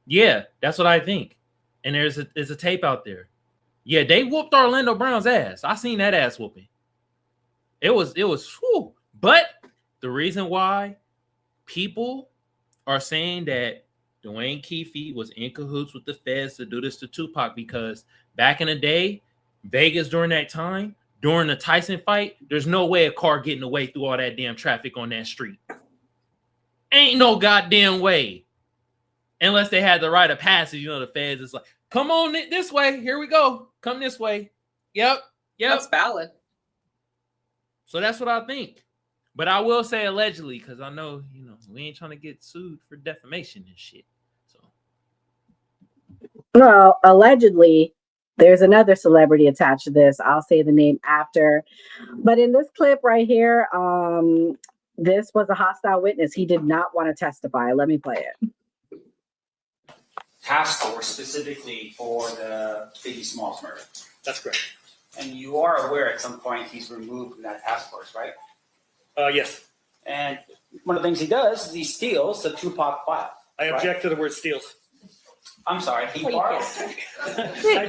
Yeah, that's what I think. And there's a tape out there. Yeah, they whooped Orlando Brown's ass. I seen that ass whooping. It was whew. But the reason why people are saying that Duane Keefe was in cahoots with the feds to do this to Tupac, because back in the day, Vegas during that time, during the Tyson fight, there's no way a car getting away through all that damn traffic on that street. Ain't no goddamn way. Unless they had the right of passage, you know, the feds is like, come on this way. Here we go. Come this way. Yep.
That's valid.
So that's what I think. But I will say allegedly, because I know, you know, we ain't trying to get sued for defamation and shit. So,
well, allegedly, there's another celebrity attached to this. I'll say the name after. But in this clip right here, this was a hostile witness. He did not want to testify. Let me play it.
Task force specifically for the Biggie Smalls murder.
That's correct.
And you are aware at some point he's removed from that task force, right?
Yes.
And one of the things he does is he steals the Tupac file.
I object to the word steals.
I'm sorry, he borrowed.
I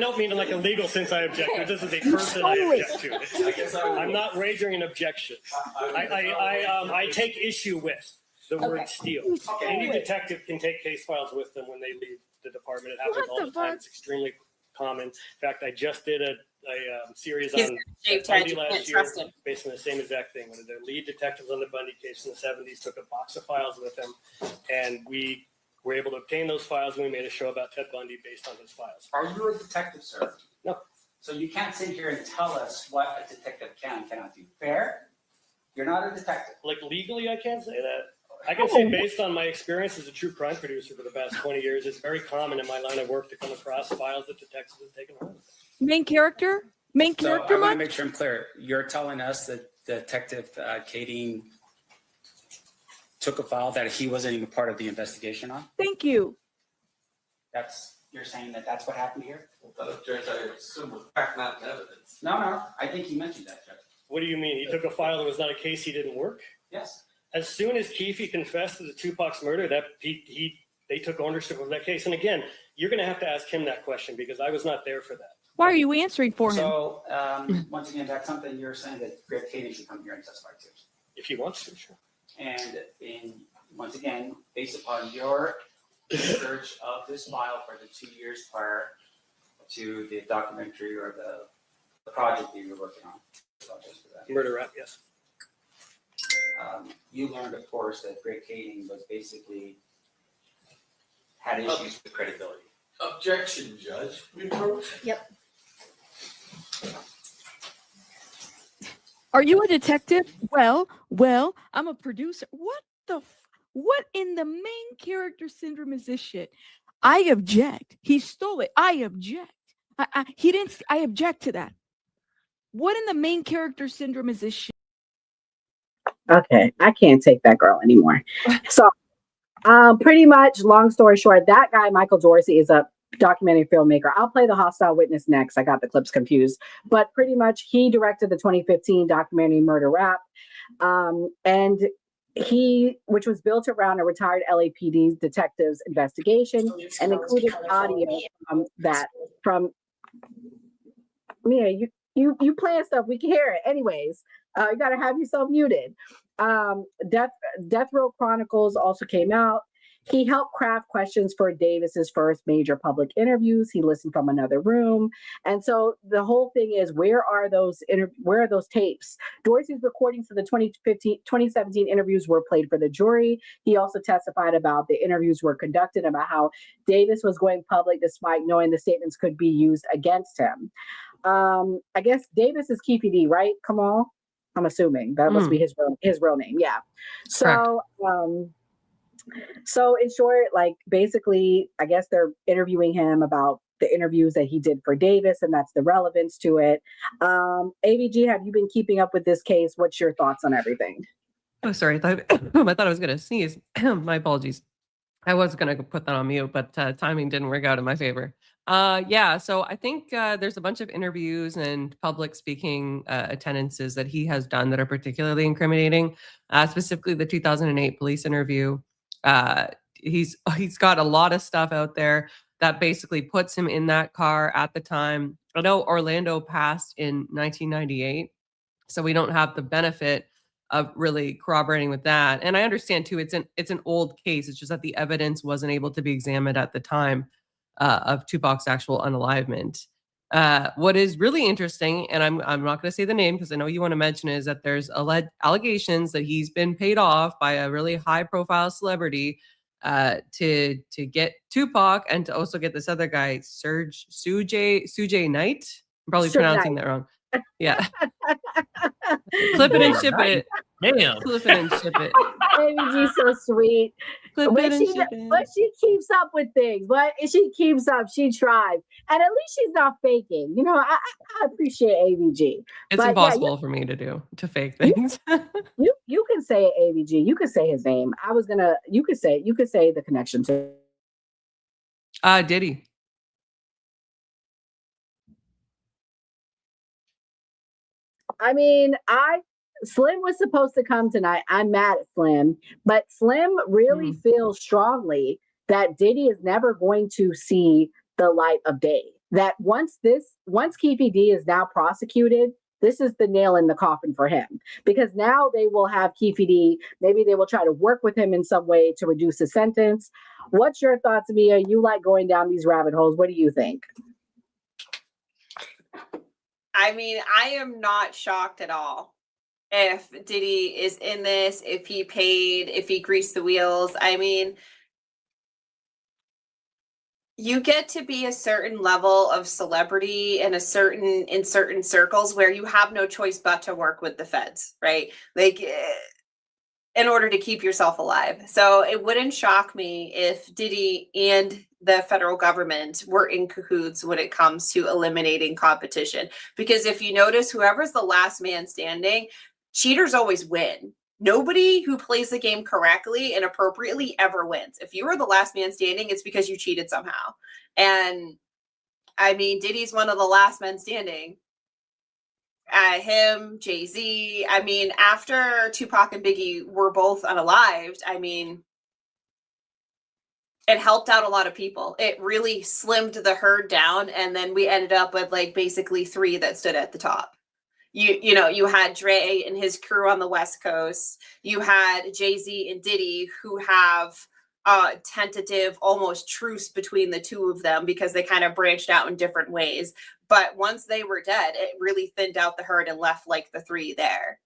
don't mean in like a legal sense I object. This is a person I object to. I'm not raising an objection. I take issue with the word steal. Any detective can take case files with them when they leave the department. It happens all the time. It's extremely common. In fact, I just did a series on Bundy last year based on the same exact thing. One of the lead detectives on the Bundy case in the 70s took a box of files with him, and we were able to obtain those files, and we made a show about Ted Bundy based on those files.
Are you a detective, sir?
No.
So you can't sit here and tell us what a detective can and cannot do. Fair? You're not a detective.
Like legally, I can't say that. I can say based on my experience as a true crime producer for the past 20 years, it's very common in my line of work to come across files that detectives have taken home.
Main character?
So I want to make sure I'm clear. You're telling us that Detective Kadeen took a file that he wasn't even part of the investigation on?
Thank you.
You're saying that's what happened here?
Judge, I assume with fact, not evidence.
No. I think he mentioned that, Judge.
What do you mean? He took a file that was not a case, he didn't work?
Yes.
As soon as Keefe confessed to the Tupac's murder, that they took ownership of that case. And again, you're going to have to ask him that question because I was not there for that.
Why are you answering for him?
So, once again, that's something you're saying that Greg Kading should come here and testify to.
If he wants to, sure.
And once again, based upon your research of this file for the 2 years prior to the documentary or the project that you were working on.
Murder rap, yes.
You learned, of course, that Greg Kading was basically had issues with credibility.
Objection, Judge. Reproach.
Yep.
Are you a detective? Well, I'm a producer. What in the main character syndrome is this shit? I object. He stole it. I object. He didn't. I object to that. What in the main character syndrome is this shit?
Okay, I can't take that girl anymore. So, pretty much, long story short, that guy, Michael Dorsey, is a documentary filmmaker. I'll play the hostile witness next. I got the clips confused. But pretty much, he directed the 2015 documentary Murder Rap. And which was built around a retired LAPD detective's investigation and included audio from Mia, you playing stuff, we can hear it. Anyways, you gotta have yourself muted. Death Row Chronicles also came out. He helped craft questions for Davis's first major public interviews. He listened from another room. And so the whole thing is, where are those tapes? Dorsey's recordings of the 2017 interviews were played for the jury. He also testified about the interviews were conducted, about how Davis was going public despite knowing the statements could be used against him. I guess Davis is Keefe D, right? Kamal? I'm assuming that must be his real name. Yeah. So, so in short, like basically, I guess they're interviewing him about the interviews that he did for Davis, and that's the relevance to it. AVG, have you been keeping up with this case? What's your thoughts on everything?
Oh, sorry. I thought I was going to sneeze. My apologies. I was going to put that on mute, but timing didn't work out in my favor. Yeah, so I think there's a bunch of interviews and public speaking attendances that he has done that are particularly incriminating, specifically the 2008 police interview. He's got a lot of stuff out there that basically puts him in that car at the time. I know Orlando passed in 1998, so we don't have the benefit of really corroborating with that. And I understand too, it's an old case. It's just that the evidence wasn't able to be examined at the time of Tupac's actual unalivement. What is really interesting, and I'm not going to say the name because I know you want to mention it, is that there's allegations that he's been paid off by a really high-profile celebrity to get Tupac and to also get this other guy, Sujay Knight. I'm probably pronouncing that wrong. Yeah. Clip it and ship it.
Damn.
Clip it and ship it.
AVG's so sweet. But she keeps up with things. But she keeps up. She tries. And at least she's not faking. You know, I appreciate AVG.
It's impossible for me to fake things.
You can say AVG. You can say his name. You could say the connection to
Diddy.
I mean, Slim was supposed to come tonight. I'm mad at Slim, but Slim really feels strongly that Diddy is never going to see the light of day. That once Keefe D is now prosecuted, this is the nail in the coffin for him, because now they will have Keefe D. Maybe they will try to work with him in some way to reduce the sentence. What's your thoughts, Mia? You like going down these rabbit holes. What do you think?
I mean, I am not shocked at all if Diddy is in this, if he paid, if he greased the wheels. I mean, you get to be a certain level of celebrity in certain circles where you have no choice but to work with the feds, right? Like, in order to keep yourself alive. So it wouldn't shock me if Diddy and the federal government were in cahoots when it comes to eliminating competition. Because if you notice, whoever's the last man standing, cheaters always win. Nobody who plays the game correctly and appropriately ever wins. If you were the last man standing, it's because you cheated somehow. And I mean, Diddy's one of the last men standing. Him, Jay-Z. I mean, after Tupac and Biggie were both unalived, I mean, it helped out a lot of people. It really slimmed the herd down, and then we ended up with like basically 3 that stood at the top. You know, you had Dre and his crew on the West Coast. You had Jay-Z and Diddy, who have tentative, almost truce between the two of them because they kind of branched out in different ways. But once they were dead, it really thinned out the herd and left like the 3 there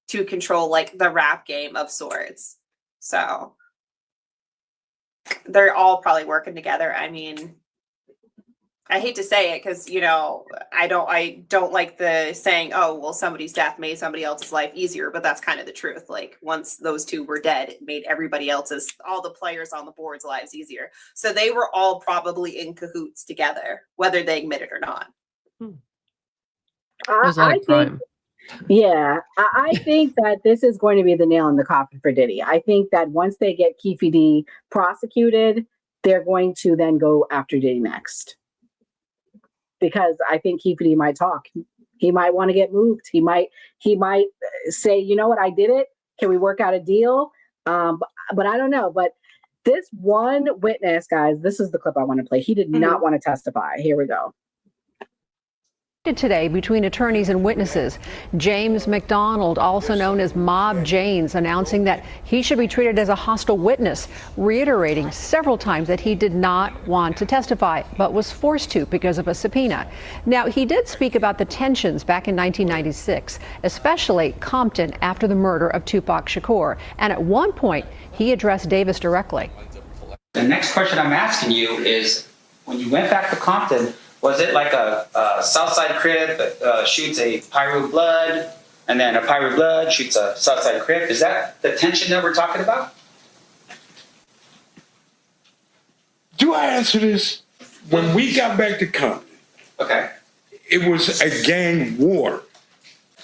to control like the rap game of sorts. So they're all probably working together. I mean, I hate to say it because, you know, I don't like the saying, oh, well, somebody's death made somebody else's life easier, but that's kind of the truth. Like once those 2 were dead, it made everybody else's, all the players on the board's lives easier. So they were all probably in cahoots together, whether they admit it or not.
I think, I think that this is going to be the nail in the coffin for Diddy. I think that once they get Keefe D prosecuted, they're going to then go after Diddy next. Because I think Keefe D might talk. He might want to get moved. He might say, you know what, I did it. Can we work out a deal? But I don't know. But this one witness, guys, this is the clip I want to play. He did not want to testify. Here we go.
Today between attorneys and witnesses. James McDonald, also known as Mob Janes, announcing that he should be treated as a hostile witness, reiterating several times that he did not want to testify, but was forced to because of a subpoena. Now, he did speak about the tensions back in 1996, especially Compton after the murder of Tupac Shakur. And at one point, he addressed Davis directly.
The next question I'm asking you is, when you went back to Compton, was it like a Southside crib that shoots a Pyro Blood, and then a Pyro Blood shoots a Southside crib? Is that the tension that we're talking about?
Do I answer this? When we got back to Compton,
okay,
it was a gang war.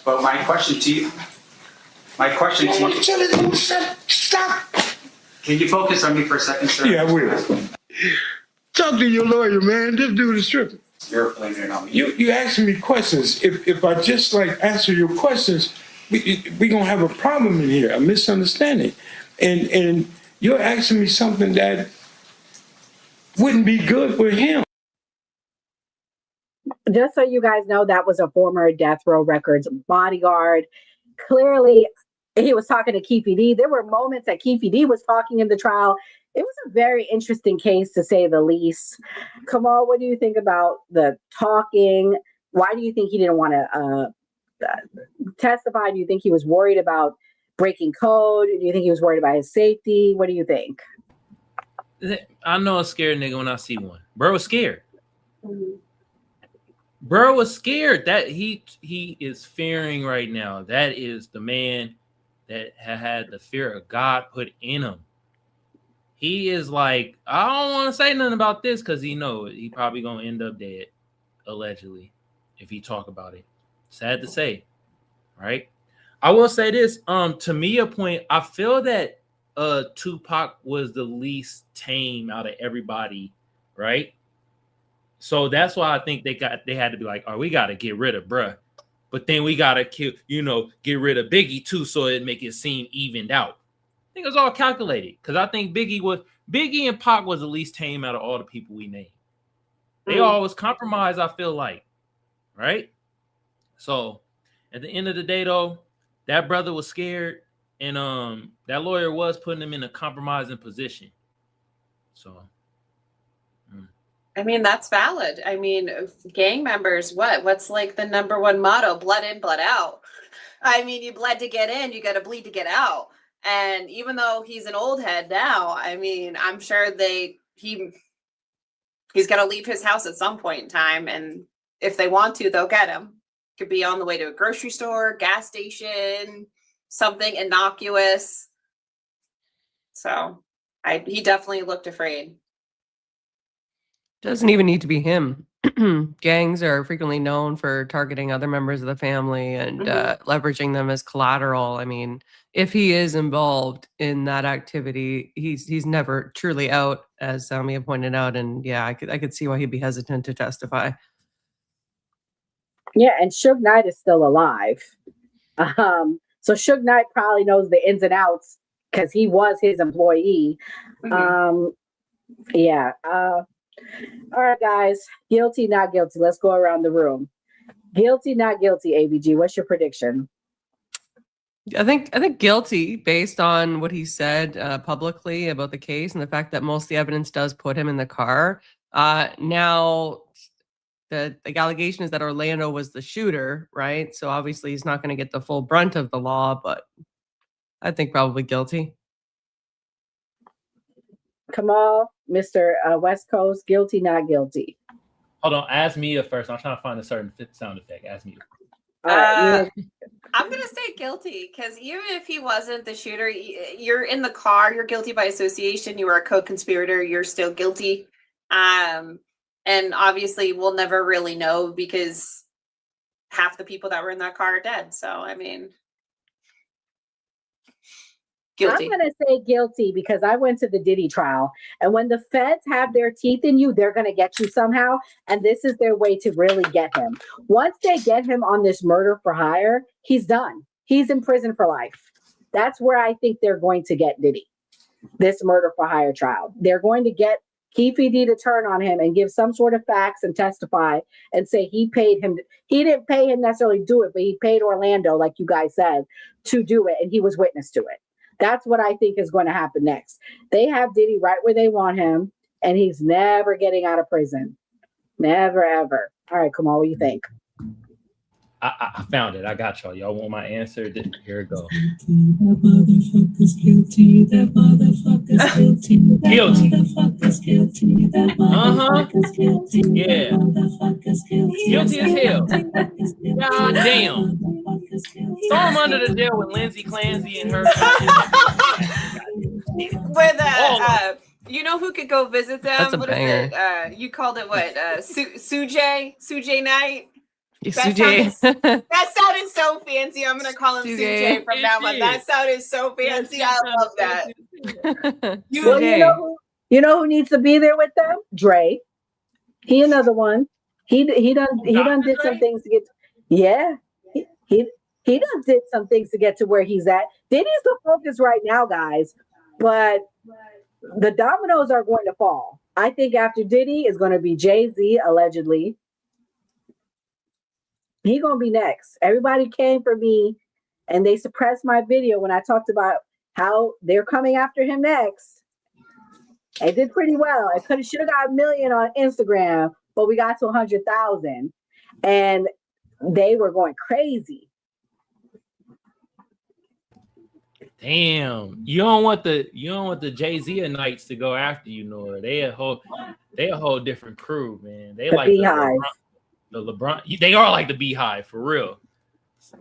But my question to you,
Stop.
Can you focus on me for a second, sir?
Yeah, I will. Talk to your lawyer, man. This dude is tripping.
You're blaming it on me.
You asking me questions. If I just like answer your questions, we gonna have a problem in here, a misunderstanding. And you're asking me something that wouldn't be good for him.
Just so you guys know, that was a former Death Row Records bodyguard. Clearly, he was talking to Keefe D. There were moments that Keefe D was talking in the trial. It was a very interesting case, to say the least. Kamal, what do you think about the talking? Why do you think he didn't want to testify? Do you think he was worried about breaking code? Do you think he was worried about his safety? What do you think?
I know a scared nigga when I see one. Bro was scared. Bro was scared. That he is fearing right now. That is the man that had the fear of God put in him. He is like, I don't want to say nothing about this because he probably gonna end up dead, allegedly, if he talk about it. Sad to say, right? I will say this. To me, a point. I feel that Tupac was the least tame out of everybody, right? So that's why I think they had to be like, oh, we got to get rid of bruh, but then we got to get rid of Biggie too, so it make it seem evened out. I think it was all calculated because I think Biggie and Pac was the least tame out of all the people we named. They all was compromised, I feel like, right? So at the end of the day, though, that brother was scared, and that lawyer was putting him in a compromising position. So,
I mean, that's valid. I mean, gang members, what's like the number one motto? Blood in, blood out. I mean, you bled to get in, you got to bleed to get out. And even though he's an old head now, I mean, I'm sure he's got to leave his house at some point in time. And if they want to, they'll get him. Could be on the way to a grocery store, gas station, something innocuous. So he definitely looked afraid.
Doesn't even need to be him. Gangs are frequently known for targeting other members of the family and leveraging them as collateral. I mean, if he is involved in that activity, he's never truly out, as Samia pointed out. And yeah, I could see why he'd be hesitant to testify.
Yeah, and Suge Knight is still alive. So Suge Knight probably knows the ins and outs because he was his employee. Yeah. All right, guys. Guilty, not guilty. Let's go around the room. Guilty, not guilty, ABG. What's your prediction?
I think guilty based on what he said publicly about the case and the fact that most of the evidence does put him in the car. Now, the allegation is that Orlando was the shooter, right? So obviously he's not going to get the full brunt of the law, but I think probably guilty.
Kamal, Mr. West Coast, guilty, not guilty.
Hold on, ask Mia first. I'm trying to find a certain sound effect. Ask Mia.
I'm gonna say guilty because even if he wasn't the shooter, you're in the car. You're guilty by association. You were a co-conspirator. You're still guilty. And obviously, we'll never really know because half the people that were in that car are dead. So I mean, guilty.
I'm going to say guilty because I went to the Diddy trial. And when the feds have their teeth in you, they're going to get you somehow. And this is their way to really get him. Once they get him on this murder for hire, he's done. He's in prison for life. That's where I think they're going to get Diddy, this murder for hire trial. They're going to get Keefe D to turn on him and give some sort of facts and testify and say he paid him. He didn't pay him necessarily to do it, but he paid Orlando, like you guys said, to do it. And he was witness to it. That's what I think is going to happen next. They have Diddy right where they want him, and he's never getting out of prison. Never, ever. All right, Kamal, what do you think?
I found it. I got y'all. Y'all want my answer? Here it goes.
That motherfucker's guilty. That motherfucker's guilty.
Guilty.
Motherfucker's guilty. That motherfucker's guilty.
Yeah. Guilty as hell. God damn. Throw him under the jail with Lindsay Clancy and her.
With you know who could go visit them?
That's a
What
banger.
is it? You called it what? Sujay Knight.
Sujay.
That sounded so fancy. I'm gonna call him
Sujay.
Sujay from now on. That sounded so fancy. I love that.
You know who needs to be there with them? Dre. He another one. He done did some things to get. Yeah. He done did some things to get to where he's at. Diddy's the focus right now, guys. But the dominoes are going to fall. I think after Diddy is going to be Jay-Z, allegedly. He going to be next. Everybody came for me and they suppressed my video when I talked about how they're coming after him next. I did pretty well. I should have got 1 million on Instagram, but we got to 100,000 and they were going crazy.
Damn, you don't want the Jay-Z Knights to go after you, Nora. They a whole different crew, man. They like
Beehive.
the LeBron. They are like the Beehive for real.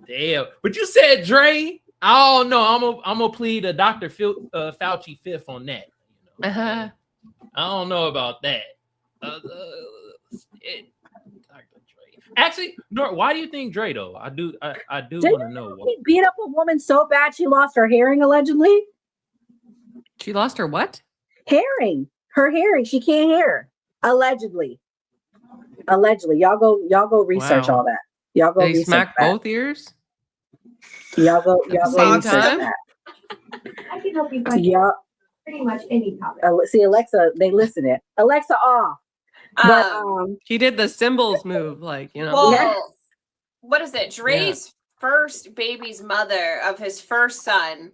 Damn, but you said Dre. I don't know. I'm gonna plead a Dr. Fauci fifth on that. You know? I don't know about that. Actually, Nora, why do you think Dre though? I do want to know.
He beat up a woman so bad she lost her hearing, allegedly.
She lost her what?
Hearing. Her hearing. She can't hear. Allegedly. Y'all go research all that. Y'all go
Did he
research
smack
that.
both ears?
Y'all go research
time?
that.
I can help you find
Y'all
pretty much any topic.
see Alexa, they listen it. Alexa off. But
He did the symbols move, like, you know.
Well, what is it? Dre's first baby's mother of his first son.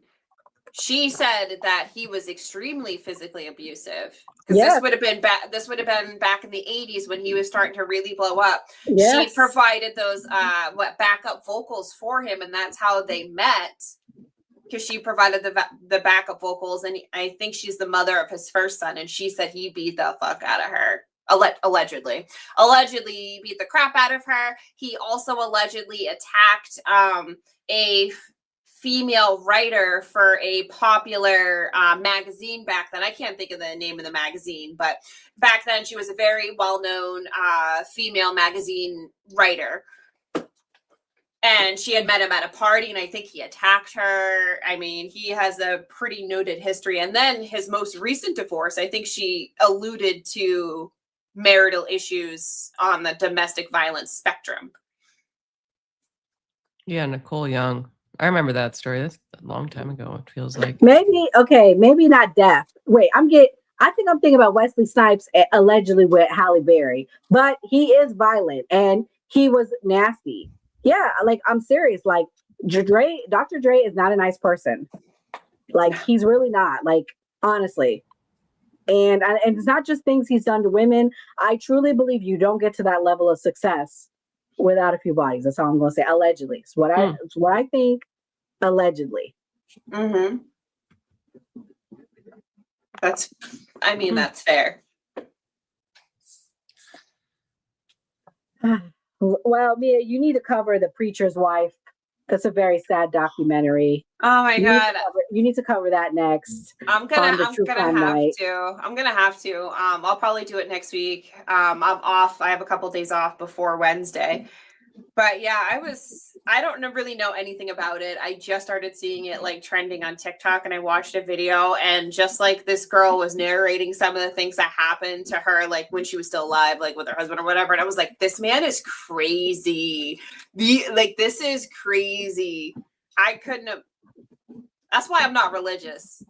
She said that he was extremely physically abusive. Because this would have been back in the 80s when he was starting to really blow up.
Yes.
She provided those backup vocals for him, and that's how they met. Because she provided the backup vocals, and I think she's the mother of his first son, and she said he beat the fuck out of her. Allegedly beat the crap out of her. He also allegedly attacked a female writer for a popular magazine back then. I can't think of the name of the magazine, but back then she was a very well-known female magazine writer. And she had met him at a party, and I think he attacked her. I mean, he has a pretty noted history. And then his most recent divorce, I think she alluded to marital issues on the domestic violence spectrum.
Yeah, Nicole Young. I remember that story. That's a long time ago, it feels like.
Maybe not deaf. Wait, I think I'm thinking about Wesley Snipes allegedly with Halle Berry, but he is violent and he was nasty. Yeah, like I'm serious. Like Dr. Dre is not a nice person. Like he's really not. Like honestly. And it's not just things he's done to women. I truly believe you don't get to that level of success without a few bodies. That's all I'm going to say. Allegedly, it's what I think. Allegedly.
Mm-hmm. That's fair.
Well, Mia, you need to cover The Preacher's Wife. That's a very sad documentary.
Oh my God.
You need to cover that next.
I'm gonna have to. I'll probably do it next week. I'm off. I have a couple days off before Wednesday. But yeah, I don't really know anything about it. I just started seeing it like trending on TikTok, and I watched a video, and just like this girl was narrating some of the things that happened to her, like when she was still alive, like with her husband or whatever. And I was like, this man is crazy. This is crazy. I couldn't have. That's why I'm not religious.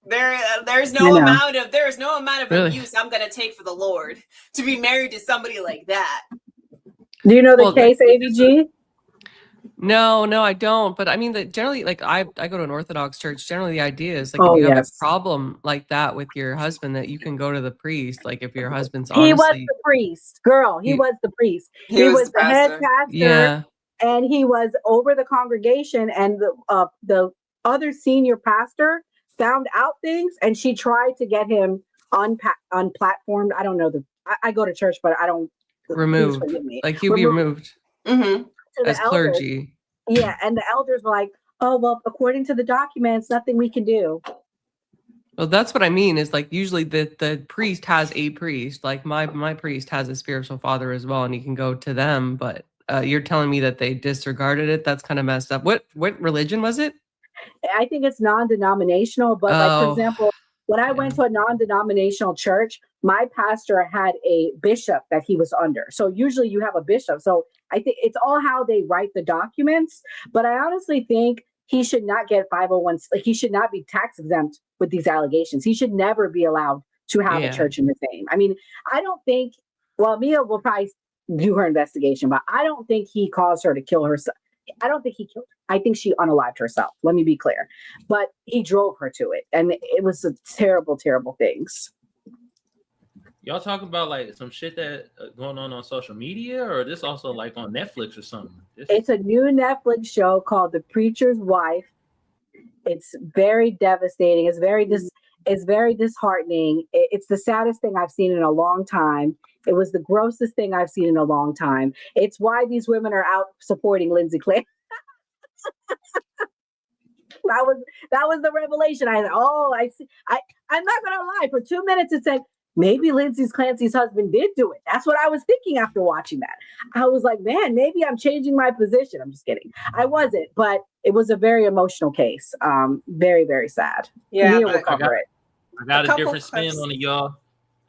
There's no amount of
Really?
abuse I'm gonna take for the Lord to be married to somebody like that.
Do you know the case, AVG?
No, I don't. But I mean, generally, like I go to an Orthodox church. Generally, the idea is like if you have a problem like that with your husband, that you can go to the priest. Like if your husband's honestly,
he was the priest, girl. He was the priest. He was the head pastor.
Yeah.
And he was over the congregation, and the other senior pastor found out things, and she tried to get him unplatformed. I don't know I go to church, but I don't.
Removed. Like he'll be removed as clergy.
Yeah, and the elders were like, "Oh well, according to the documents, nothing we can do."
Well, that's what I mean. Is like usually the priest has a priest. Like my priest has a spiritual father as well, and he can go to them. But you're telling me that they disregarded it? That's kind of messed up. What religion was it?
I think it's non-denominational, but like for example, when I went to a non-denominational church, my pastor had a bishop that he was under. So usually you have a bishop. So I think it's all how they write the documents. But I honestly think he should not get 501. Like he should not be tax exempt with these allegations. He should never be allowed to have a church in his name. I mean, I don't think. Well, Mia will probably do her investigation, but I don't think he caused her to kill herself. I don't think he killed her. I think she unalived herself. Let me be clear. But he drove her to it. And it was a terrible, terrible things.
Y'all talking about like some shit that going on social media, or this also like on Netflix or something?
It's a new Netflix show called The Preacher's Wife. It's very devastating. It's very disheartening. It's the saddest thing I've seen in a long time. It was the grossest thing I've seen in a long time. It's why these women are out supporting Lindsay Clancy. That was the revelation. I thought, I see. I'm not gonna lie. For 2 minutes, it said maybe Lindsay Clancy's husband did do it. That's what I was thinking after watching that. I was like, man, maybe I'm changing my position. I'm just kidding. I wasn't, but it was a very emotional case. Very, very sad.
Yeah,
we'll cover it.
I got a different spin on it, y'all.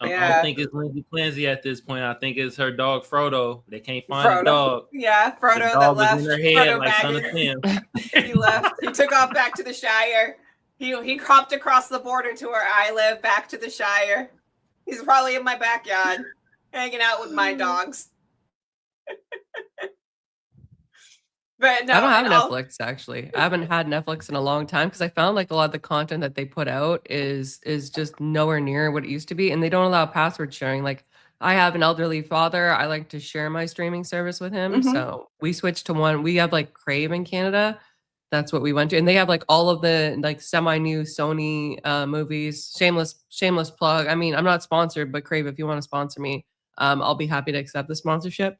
I don't think it's Lindsay Clancy at this point. I think it's her dog Frodo. They can't find the dog.
Yeah, Frodo
the dog
that
was
left.
in her head
Frodo
like Son of
Baggins.
Sam.
He left. He took off back to the Shire. He hopped across the border to where I live, back to the Shire. He's probably in my backyard, hanging out with my dogs. But no,
I don't have Netflix actually. I haven't had Netflix in a long time because I found like a lot of the content that they put out is just nowhere near what it used to be, and they don't allow password sharing. Like I have an elderly father. I like to share my streaming service with him, so we switched to one. We have like Crave in Canada. That's what we went to, and they have like all of the like semi-new Sony movies. Shameless plug. I mean, I'm not sponsored, but Crave, if you want to sponsor me, I'll be happy to accept the sponsorship.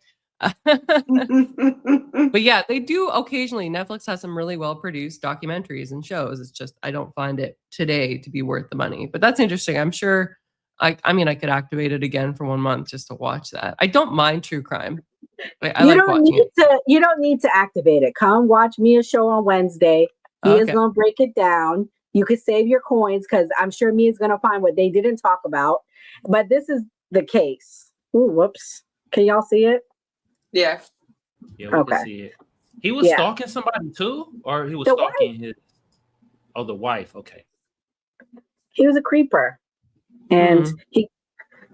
But yeah, they do occasionally. Netflix has some really well produced documentaries and shows. It's just I don't find it today to be worth the money. But that's interesting. I'm sure. I mean, I could activate it again for 1 month just to watch that. I don't mind true crime.
You don't need to activate it. Come watch Mia's show on Wednesday. Mia's gonna break it down. You could save your coins because I'm sure Mia's gonna find what they didn't talk about. But this is the case. Ooh, whoops. Can y'all see it?
Yeah.
Yeah, we can see it. He was
Yeah.
stalking somebody too, or he was
The
stalking his. Oh, the wife. Okay.
He was a creeper, and he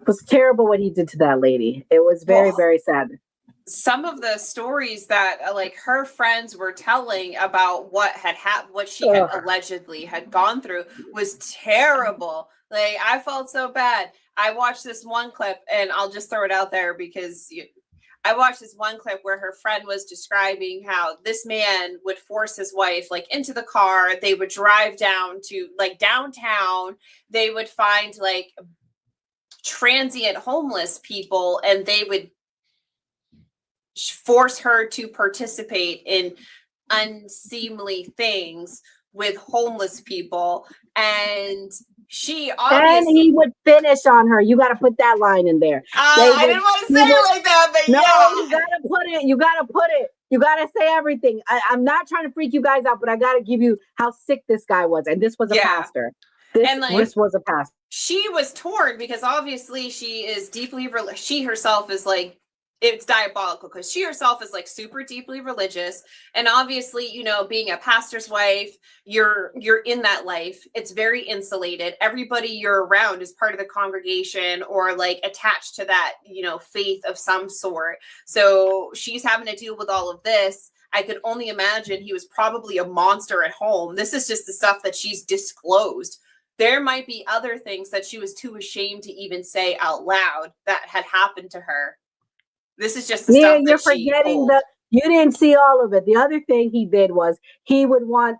was terrible what he did to that lady. It was very, very sad.
Some of the stories that like her friends were telling about what had happened, what she had allegedly had gone through was terrible. Like I felt so bad. I watched this one clip, and I'll just throw it out there because I watched this one clip where her friend was describing how this man would force his wife like into the car. They would drive down to like downtown. They would find like transient homeless people, and they would force her to participate in unseemly things with homeless people. And she obviously,
and he would finish on her. You got to put that line in there.
I didn't want to say it like that, but
no,
yeah.
you got to put it. You got to put it. You got to say everything. I'm not trying to freak you guys out, but I got to give you how sick this guy was. And this was a pastor. This was a pastor.
She was torn because obviously she is deeply she herself is like, it's diabolical because she herself is like super deeply religious, and obviously, you know, being a pastor's wife, you're in that life. It's very insulated. Everybody you're around is part of the congregation or like attached to that, you know, faith of some sort. So she's having to deal with all of this. I could only imagine he was probably a monster at home. This is just the stuff that she's disclosed. There might be other things that she was too ashamed to even say out loud that had happened to her. This is just the stuff that
you're
she
forgetting
told.
you didn't see all of it. The other thing he did was he would want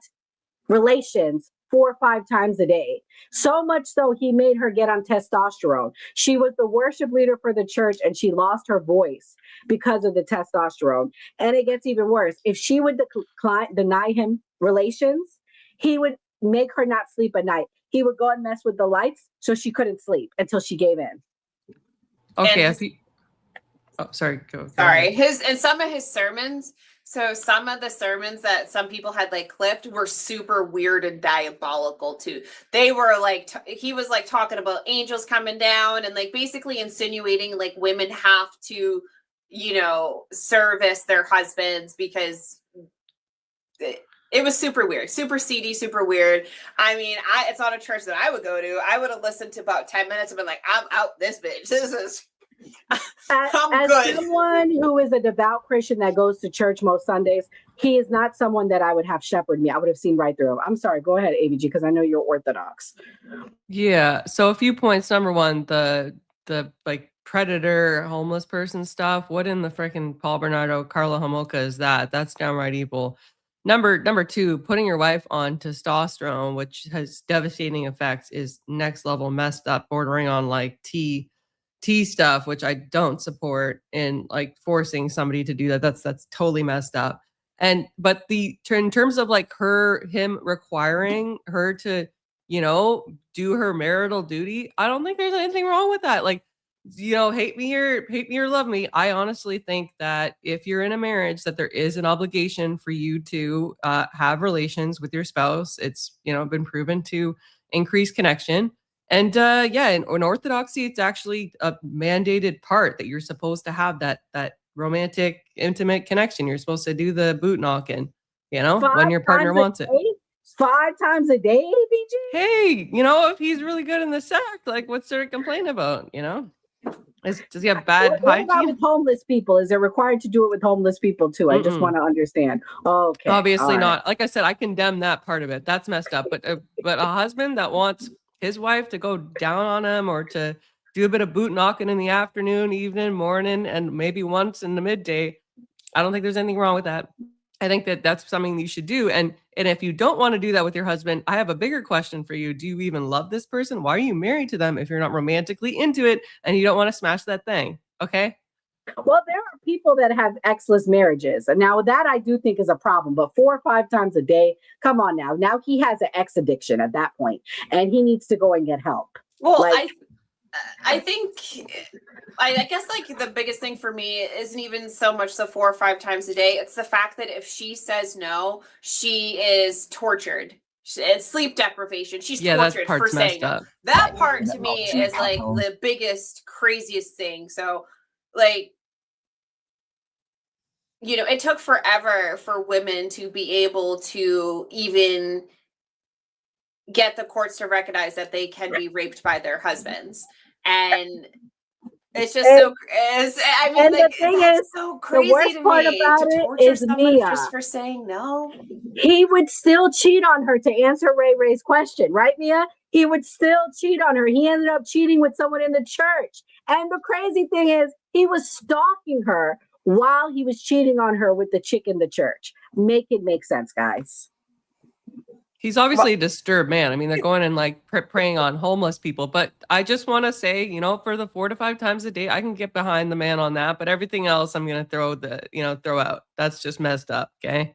relations 4 or 5 times a day. So much so he made her get on testosterone. She was the worship leader for the church, and she lost her voice because of the testosterone. And it gets even worse. If she would deny him relations, he would make her not sleep at night. He would go and mess with the lights so she couldn't sleep until she gave in.
Okay. Sorry. Go
Sorry.
ahead.
And some of his sermons. So some of the sermons that some people had like clipped were super weird and diabolical too. They were like, he was like talking about angels coming down and like basically insinuating like women have to, you know, service their husbands because it was super weird, super seedy, super weird. I mean, it's not a church that I would go to. I would have listened to about 10 minutes and been like, I'm out this bitch. This is
As
good.
someone who is a devout Christian that goes to church most Sundays, he is not someone that I would have shepherd me. I would have seen right through him. I'm sorry. Go ahead, ABG, because I know you're Orthodox.
Yeah. So a few points. Number one, the like predator homeless person stuff. What in the freaking Paul Bernardo, Carla Homolka is that? That's downright evil. Number two, putting your wife on testosterone, which has devastating effects, is next level messed up, bordering on like T stuff, which I don't support, and like forcing somebody to do that. That's totally messed up. But in terms of like him requiring her to, you know, do her marital duty, I don't think there's anything wrong with that. Like, you know, hate me or love me. I honestly think that if you're in a marriage, that there is an obligation for you to have relations with your spouse. It's, you know, been proven to increase connection. And in Orthodoxy, it's actually a mandated part that you're supposed to have that romantic, intimate connection. You're supposed to do the boot knocking, you know, when your partner wants it.
5 times a day, ABG?
Hey, you know, if he's really good in the sack, like what's there to complain about, you know? Does he have bad
What about
hygiene?
with homeless people? Is it required to do it with homeless people too? I just want to understand. Okay.
Obviously
all
not.
right.
Like I said, I condemn that part of it. That's messed up. But a husband that wants his wife to go down on him or to do a bit of boot knocking in the afternoon, evening, morning, and maybe once in the midday, I don't think there's anything wrong with that. I think that that's something you should do. And if you don't want to do that with your husband, I have a bigger question for you. Do you even love this person? Why are you married to them if you're not romantically into it and you don't want to smash that thing? Okay.
Well, there are people that have exless marriages. And now that I do think is a problem, but 4 or 5 times a day, come on now. Now he has an ex addiction at that point and he needs to go and get help.
Well, I think, I guess like the biggest thing for me isn't even so much the 4 or 5 times a day. It's the fact that if she says no, she is tortured. It's sleep deprivation. She's tortured for saying no. That part to me is like the biggest, craziest thing. So like, you know, it took forever for women to be able to even get the courts to recognize that they can be raped by their husbands. And it's just
And
I mean, like,
the thing
that's
is,
so
the
crazy
worst
to
part
me,
about
to
it
torture
is
somebody
Mia.
just for saying no.
He would still cheat on her, to answer Ray Ray's question, right, Mia? He would still cheat on her. He ended up cheating with someone in the church. And the crazy thing is, he was stalking her while he was cheating on her with the chick in the church. Make it make sense, guys.
He's obviously a disturbed man. I mean, they're going and like preying on homeless people. But I just want to say, you know, for the 4 to 5 times a day, I can get behind the man on that. But everything else, I'm gonna throw out. That's just messed up. Okay.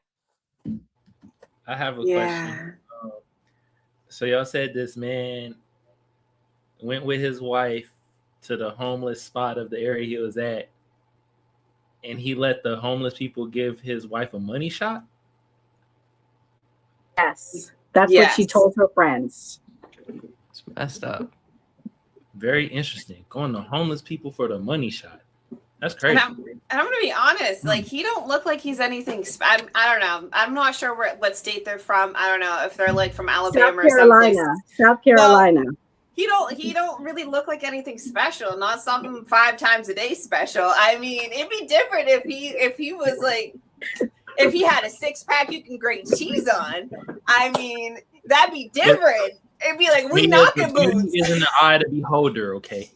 I have a question. So y'all said this man went with his wife to the homeless spot of the area he was at, and he let the homeless people give his wife a money shot?
Yes. That's what she told her friends.
It's messed up.
Very interesting. Going to homeless people for the money shot. That's crazy.
And I'm going to be honest, like, he don't look like he's anything. I don't know. I'm not sure what state they're from. I don't know if they're like from Alabama or someplace.
South Carolina.
Well, he don't really look like anything special. Not something 5 times a day special. I mean, it'd be different if he was like, if he had a 6-pack you can grate cheese on. I mean, that'd be different. It'd be like, we knocking boots.
Is in the eye of the beholder, okay?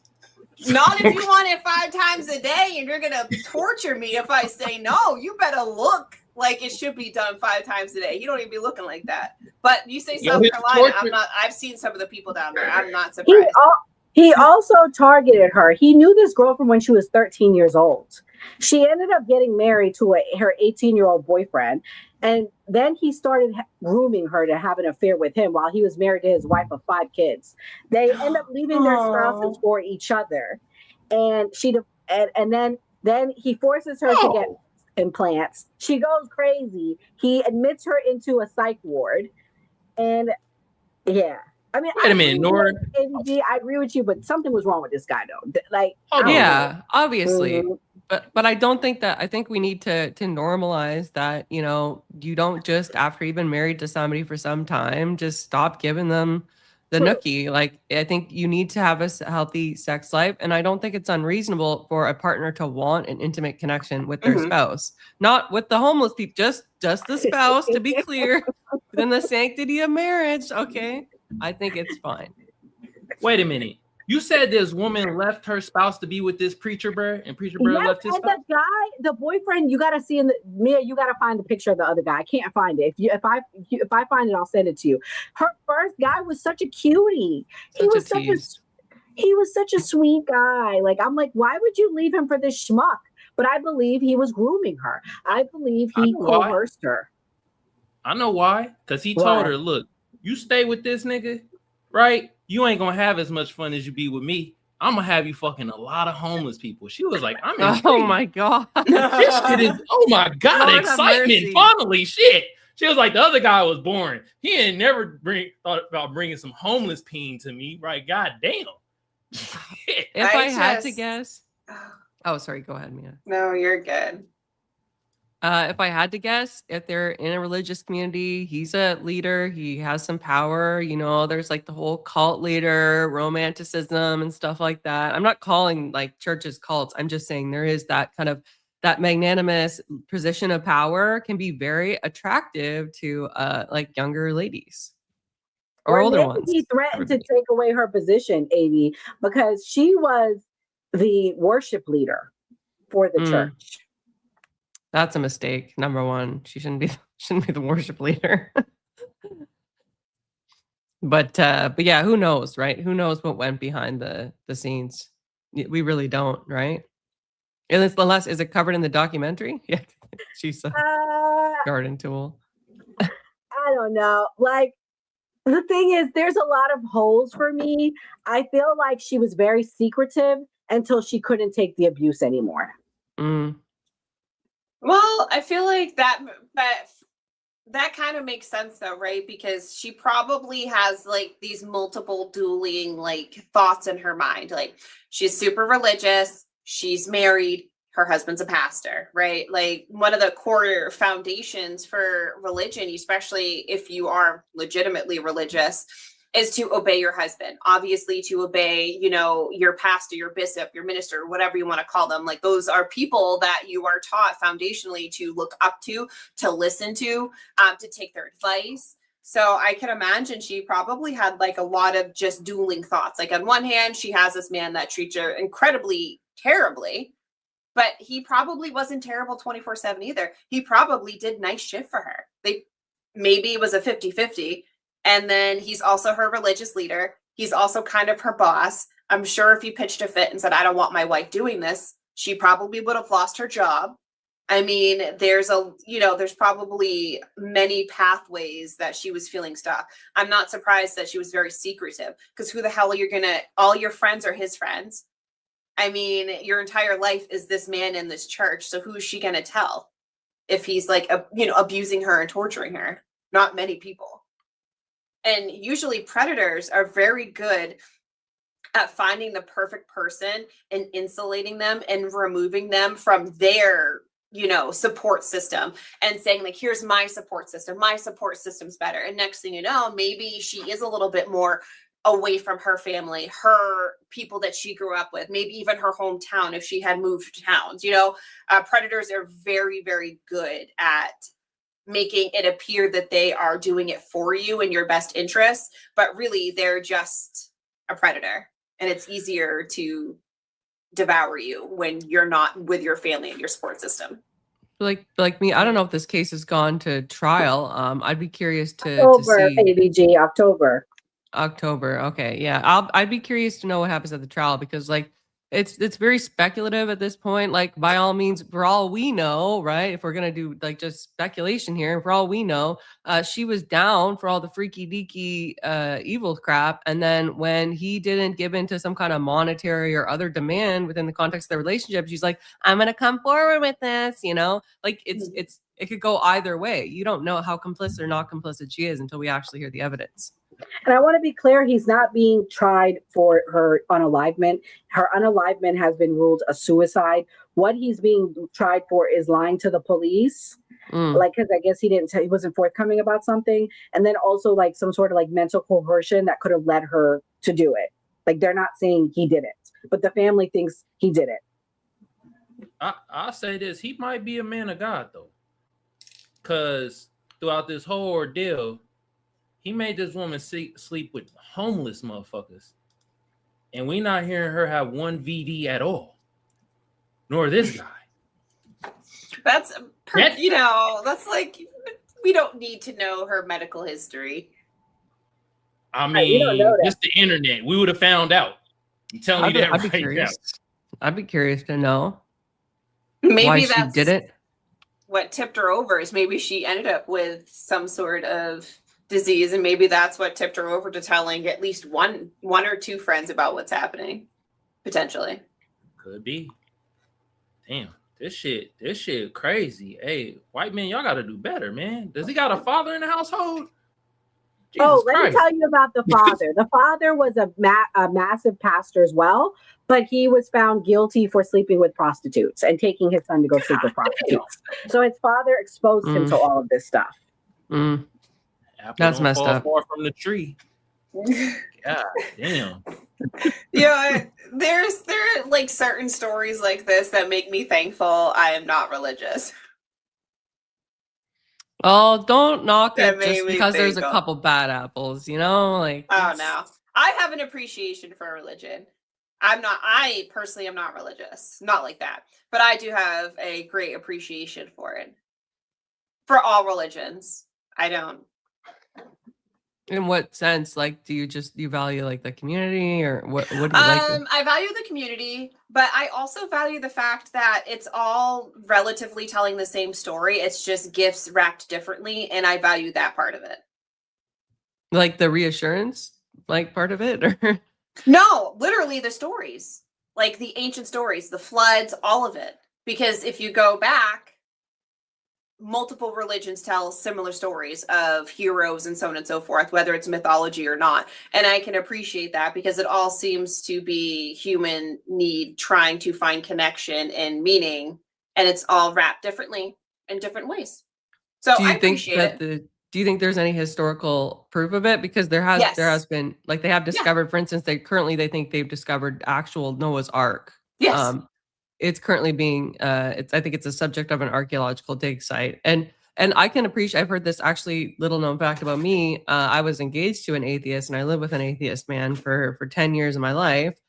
Not if you want it 5 times a day and you're gonna torture me if I say no. You better look like it should be done 5 times a day. You don't even be looking like that. But you say South Carolina, I've seen some of the people down there. I'm not surprised.
He also targeted her. He knew this girl from when she was 13 years old. She ended up getting married to her 18-year-old boyfriend. And then he started grooming her to have an affair with him while he was married to his wife of 5 kids. They end up leaving their spouses for each other. And then he forces her to get implants. She goes crazy. He admits her into a psych ward. And yeah. I mean,
wait a minute, Nora.
I agree with you, but something was wrong with this guy, though. Like,
yeah, obviously. But I don't think that. I think we need to normalize that. You know, you don't just, after you've been married to somebody for some time, just stop giving them the nookie. Like, I think you need to have a healthy sex life, and I don't think it's unreasonable for a partner to want an intimate connection with their spouse, not with the homeless people. Just the spouse, to be clear. Within the sanctity of marriage, okay. I think it's fine.
Wait a minute. You said this woman left her spouse to be with this preacher bird, and preacher bird left his spouse?
The guy, the boyfriend, you got to see Mia, you got to find the picture of the other guy. I can't find it. If I find it, I'll send it to you. Her first guy was such a cutie. He was such a sweet guy. Like, I'm like, why would you leave him for this schmuck? But I believe he was grooming her. I believe he coerced her.
I know why. Because he told her, look, you stay with this nigga, right? You ain't gonna have as much fun as you be with me. I'm gonna have you fucking a lot of homeless people. She was like, I'm intrigued.
Oh my God.
This shit is, oh my God,
Lord
excitement. Finally, shit. She was like, the other guy was boring. He ain't never thought about bringing some homeless peen to me, right? God damn.
If I had to guess. Oh, sorry. Go ahead, Mia.
No, you're good.
If I had to guess, if they're in a religious community, he's a leader. He has some power. You know, there's like the whole cult leader, romanticism and stuff like that. I'm not calling like churches cults. I'm just saying there is that kind of that magnanimous position of power can be very attractive to like younger ladies or older ones.
He threatened to take away her position, Avi, because she was the worship leader for the church.
That's a mistake. Number one, she shouldn't be the worship leader. But yeah, who knows, right? Who knows what went behind the scenes? We really don't, right? Unless is it covered in the documentary? Yeah, she's a garden tool.
I don't know. Like, the thing is, there's a lot of holes for me. I feel like she was very secretive until she couldn't take the abuse anymore.
Well, I feel like that kind of makes sense though, right? Because she probably has like these multiple dueling like thoughts in her mind. Like, she's super religious, she's married, her husband's a pastor, right? Like one of the core foundations for religion, especially if you are legitimately religious, is to obey your husband. Obviously, to obey, you know, your pastor, your bishop, your minister, whatever you want to call them. Like those are people that you are taught foundationally to look up to listen to take their advice. So I can imagine she probably had like a lot of just dueling thoughts. Like on one hand, she has this man that treats her incredibly terribly, but he probably wasn't terrible 24/7 either. He probably did nice shit for her. Maybe it was a 50-50. And then he's also her religious leader. He's also kind of her boss. I'm sure if he pitched a fit and said, I don't want my wife doing this, she probably would have lost her job. I mean, there's probably many pathways that she was feeling stuck. I'm not surprised that she was very secretive, because who the hell are you all your friends are his friends. I mean, your entire life is this man in this church. So who is she going to tell if he's like, abusing her and torturing her? Not many people. And usually predators are very good at finding the perfect person and insulating them and removing them from their support system and saying like, here's my support system. My support system's better. And next thing you know, maybe she is a little bit more away from her family, her people that she grew up with, maybe even her hometown if she had moved towns. Predators are very, very good at making it appear that they are doing it for you in your best interests, but really they're just a predator, and it's easier to devour you when you're not with your family and your support system.
Like me, I don't know if this case has gone to trial. I'd be curious to
October,
see
ABG, October.
Okay, yeah, I'd be curious to know what happens at the trial, because like it's very speculative at this point. Like by all means, for all we know, right? If we're gonna do like just speculation here, for all we know, she was down for all the freaky deaky evil crap, and then when he didn't give in to some kind of monetary or other demand within the context of the relationship, she's like, I'm gonna come forward with this, like it could go either way. You don't know how complicit or not complicit she is until we actually hear the evidence.
And I want to be clear, he's not being tried for her unalivement. Her unalivement has been ruled a suicide. What he's being tried for is lying to the police. Like, because I guess he wasn't forthcoming about something. And then also like some sort of like mental coercion that could have led her to do it. Like they're not saying he did it, but the family thinks he did it.
I'll say this. He might be a man of God though. Because throughout this whole ordeal, he made this woman sleep with homeless motherfuckers. And we not hearing her have one VD at all. Nor this guy.
That's like, we don't need to know her medical history.
I mean, just the internet. We would have found out. I'm telling you that
I'd be
right
curious.
now.
I'd be curious to know
Maybe
why
that's
she did it.
What tipped her over is maybe she ended up with some sort of disease, and maybe that's what tipped her over to telling at least one or two friends about what's happening, potentially.
Could be. Damn, this shit crazy. Hey, white men, y'all gotta do better, man. Does he got a father in the household? Jesus
Let me tell you about the father. The father was a massive pastor as well, but he was found guilty for sleeping with prostitutes and taking his son to go sleep with prostitutes. So his father exposed him to all of this stuff.
That's messed up.
Far from the tree. God damn.
Yeah, there are like certain stories like this that make me thankful I am not religious.
Oh, don't knock
That
it
made
just
me
because there's a
thankful.
couple bad apples, like.
Oh no, I have an appreciation for religion. I personally am not religious, not like that, but I do have a great appreciation for it. For all religions, I don't.
In what sense? Like, do you value like the community, or what do you like?
I value the community, but I also value the fact that it's all relatively telling the same story. It's just gifts wrapped differently, and I value that part of it.
Like the reassurance, like part of it, or
no, literally the stories, like the ancient stories, the floods, all of it. Because if you go back, multiple religions tell similar stories of heroes and so on and so forth, whether it's mythology or not. And I can appreciate that because it all seems to be human need trying to find connection and meaning, and it's all wrapped differently in different ways. So
Do you
I
think
appreciate
that
it.
do you think there's any historical proof of it? Because there has been, like, they have discovered, for instance, they think they've discovered actual Noah's Ark.
Yes.
It's currently being I think it's a subject of an archaeological dig site. And I can appreciate, I've heard this actually little known fact about me. I was engaged to an atheist and I lived with an atheist man for 10 years of my life.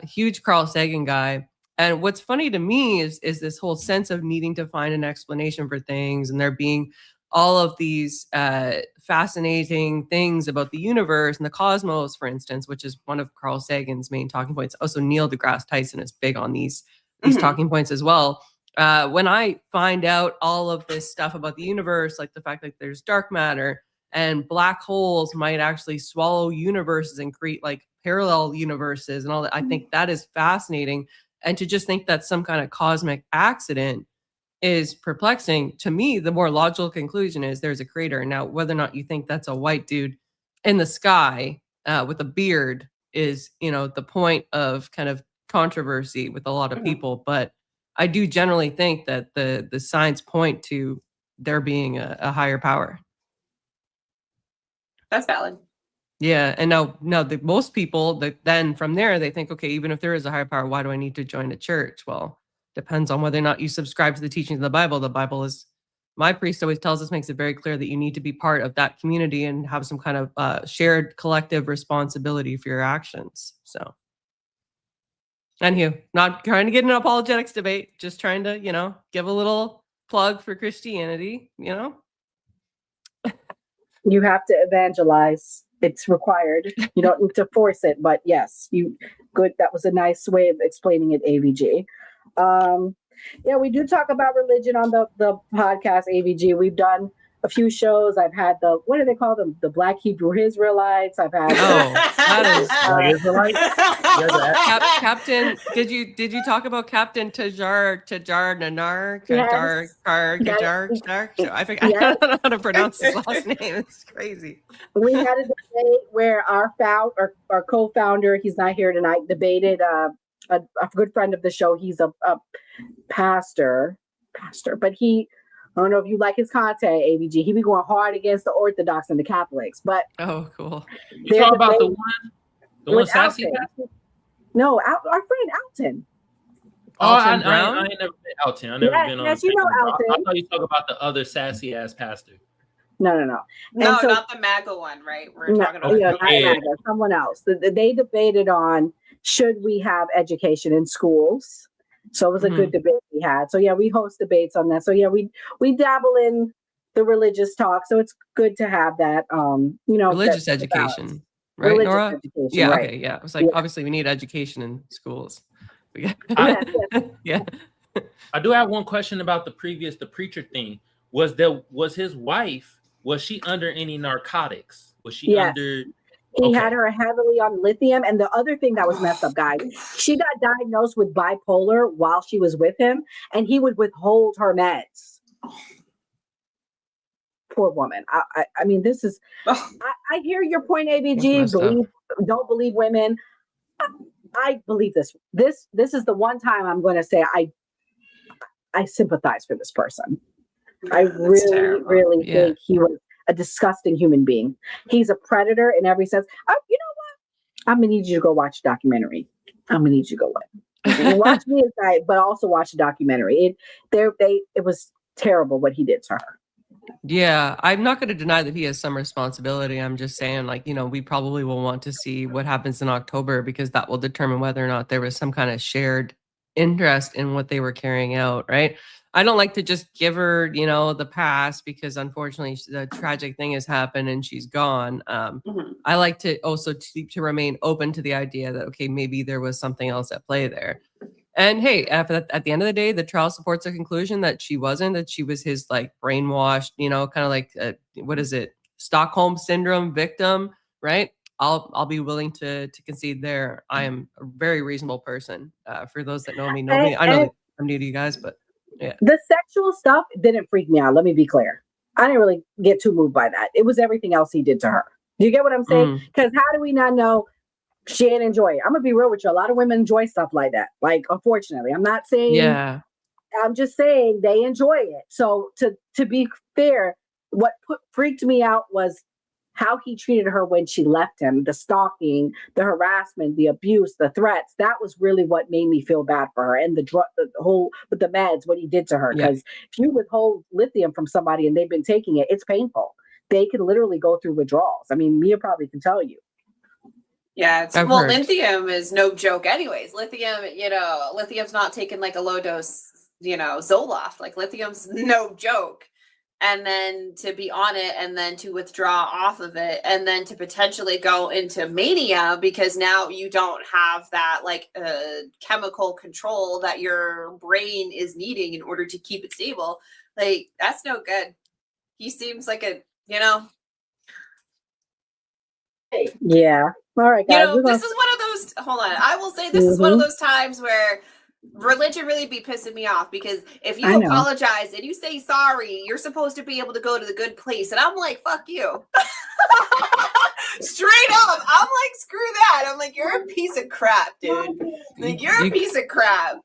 Huge Carl Sagan guy. And what's funny to me is this whole sense of needing to find an explanation for things, and there being all of these fascinating things about the universe and the cosmos, for instance, which is one of Carl Sagan's main talking points. Also, Neil deGrasse Tyson is big on these talking points as well. When I find out all of this stuff about the universe, like the fact that there's dark matter and black holes might actually swallow universes and create like parallel universes and all that, I think that is fascinating. And to just think that some kind of cosmic accident is perplexing. To me, the more logical conclusion is there's a creator. Now, whether or not you think that's a white dude in the sky with a beard is, the point of kind of controversy with a lot of people. But I do generally think that the signs point to there being a higher power.
That's valid.
Yeah, and now most people then from there they think, okay, even if there is a higher power, why do I need to join a church? Well, depends on whether or not you subscribe to the teachings of the Bible. The Bible is, my priest always tells us, makes it very clear that you need to be part of that community and have some kind of shared collective responsibility for your actions. So, anywho, not trying to get an apologetics debate, just trying to, give a little plug for Christianity,
You have to evangelize. It's required. You don't need to force it, but yes, good. That was a nice way of explaining it, AVG. Yeah, we do talk about religion on the podcast, AVG. We've done a few shows. I've had what do they call them? The Black Hebrew Israelites. I've had.
That is Captain. Did you talk about Captain Tajar Nanar? I don't know how to pronounce his last name. It's crazy.
We had a debate where our co-founder, he's not here tonight, debated a good friend of the show. He's a pastor, but I don't know if you like his content, AVG. He be going hard against the Orthodox and the Catholics. But
oh, cool.
You talk about the one sassy?
No, our friend Alton.
I ain't never been Alton. I never been on.
Yes, you know Alton.
I thought you talk about the other sassy ass pastor.
No.
No, not the MAGA one, right? We're talking about
not MAGA, someone else. They debated on should we have education in schools. So it was a good debate we had. So yeah, we host debates on that. So yeah, we dabble in the religious talk. So it's good to have that.
Religious education, right,
religious
Nora?
Education,
yeah.
right.
Okay. Yeah. It was like obviously we need education in schools. Yeah.
I do have one question about the preacher thing. Was his wife? Was she under any narcotics? Was she under?
He had her heavily on lithium. And the other thing that was messed up, guys, she got diagnosed with bipolar while she was with him, and he would withhold her meds. Poor woman. I mean, this is, I hear your point, ABG. Don't believe women. I believe this. This is the one time I'm going to say I sympathize for this person. I really think he was a disgusting human being. He's a predator in every sense. You know what? I'm gonna need you to go watch a documentary. Watch me inside, but also watch the documentary. It was terrible what he did to her.
Yeah, I'm not going to deny that he has some responsibility. I'm just saying, we probably will want to see what happens in October, because that will determine whether or not there was some kind of shared interest in what they were carrying out, right? I don't like to just give her, the pass, because unfortunately the tragic thing has happened and she's gone. I like to also to remain open to the idea that, okay, maybe there was something else at play there. And hey, at the end of the day, the trial supports a conclusion that she wasn't, that she was his brainwashed, kind of like, what is it? Stockholm syndrome victim, right? I'll be willing to concede there. I am a very reasonable person. For those that know me, I know that I'm new to you guys, but Yeah.
The sexual stuff didn't freak me out. Let me be clear. I didn't really get too moved by that. It was everything else he did to her. Do you get what I'm saying? Because how do we not know she didn't enjoy it? I'm gonna be real with you. A lot of women enjoy stuff like that. Like, unfortunately, I'm not saying.
Yeah.
I'm just saying they enjoy it. So to be fair, what freaked me out was how he treated her when she left him, the stalking, the harassment, the abuse, the threats. That was really what made me feel bad for her. And the whole with the meds, what he did to her. Because if you withhold lithium from somebody and they've been taking it, it's painful. They could literally go through withdrawals. I mean, Mia probably can tell you.
Yeah,
I've heard.
lithium is no joke anyways. Lithium's not taking like a low dose, Zoloft. Like lithium's no joke. And then to be on it and then to withdraw off of it and then to potentially go into mania because now you don't have that like chemical control that your brain is needing in order to keep it stable. Like that's no good. He seems like
Yeah. All right, guys.
this is one of those. Hold on. I will say this is one of those times where religion really be pissing me off because if you apologize and you say sorry, you're supposed to be able to go to the good place. And I'm like, fuck you. Straight up. I'm like, screw that. I'm like, you're a piece of crap, dude. Like, you're a piece of crap.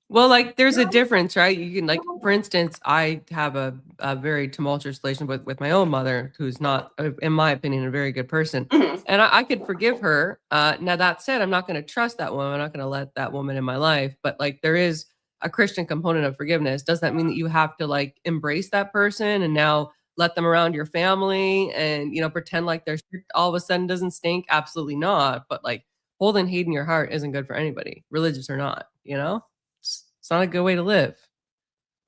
Well, like there's a difference, right? You can, like, for instance, I have a very tumultuous relationship with my own mother, who's not, in my opinion, a very good person. And I could forgive her. Now that said, I'm not going to trust that woman. I'm not going to let that woman in my life. But like there is a Christian component of forgiveness. Does that mean that you have to like embrace that person and now let them around your family and, pretend like their shit all of a sudden doesn't stink? Absolutely not. But like holding hate in your heart isn't good for anybody, religious or not, It's not a good way to live.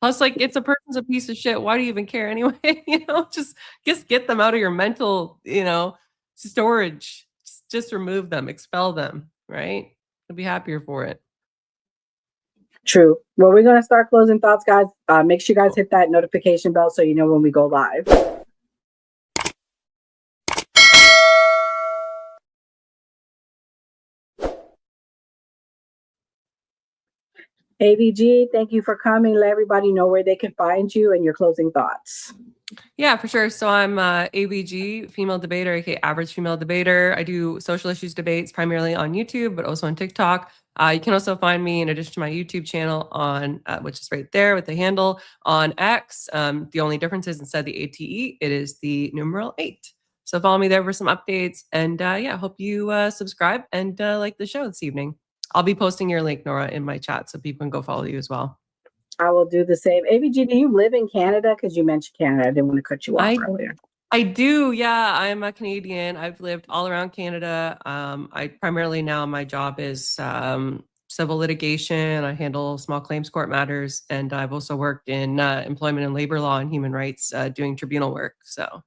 Plus, like, if the person's a piece of shit, why do you even care anyway? Just get them out of your mental, storage. Just remove them, expel them, right? I'd be happier for it.
True. Well, we're going to start closing thoughts, guys. Make sure you guys hit that notification bell so you know when we go live. AVG, thank you for coming. Let everybody know where they can find you and your closing thoughts.
Yeah, for sure. So I'm AVG, female debater, aka average female debater. I do social issues debates primarily on YouTube, but also on TikTok. You can also find me, in addition to my YouTube channel, on which is right there with the handle, on X. The only difference is instead of the ATE, it is the numeral 8. So follow me there for some updates. And hope you subscribe and like the show this evening. I'll be posting your link, Nora, in my chat so people can go follow you as well.
I will do the same. AVG, do you live in Canada? Because you mentioned Canada. I didn't want to cut you off earlier.
I do. Yeah, I'm a Canadian. I've lived all around Canada. I primarily now my job is civil litigation. I handle small claims court matters. And I've also worked in employment and labor law and human rights doing tribunal work. So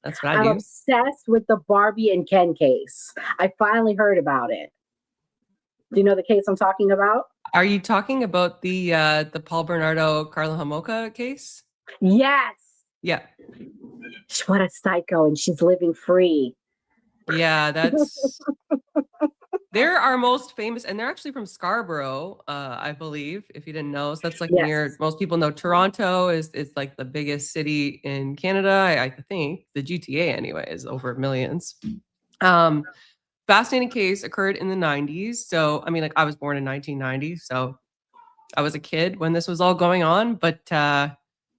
that's what I do.
I'm obsessed with the Barbie and Ken case. I finally heard about it. Do you know the case I'm talking about?
Are you talking about the Paul Bernardo Carla Homolka case?
Yes.
Yeah.
What a psycho, and she's living free.
Yeah, that's they're our most famous, and they're actually from Scarborough, I believe, if you didn't know. So that's like near, most people know Toronto is like the biggest city in Canada. I think the GTA anyway is over millions. Fascinating case, occurred in the 90s. So, I mean, like I was born in 1990, so I was a kid when this was all going on, but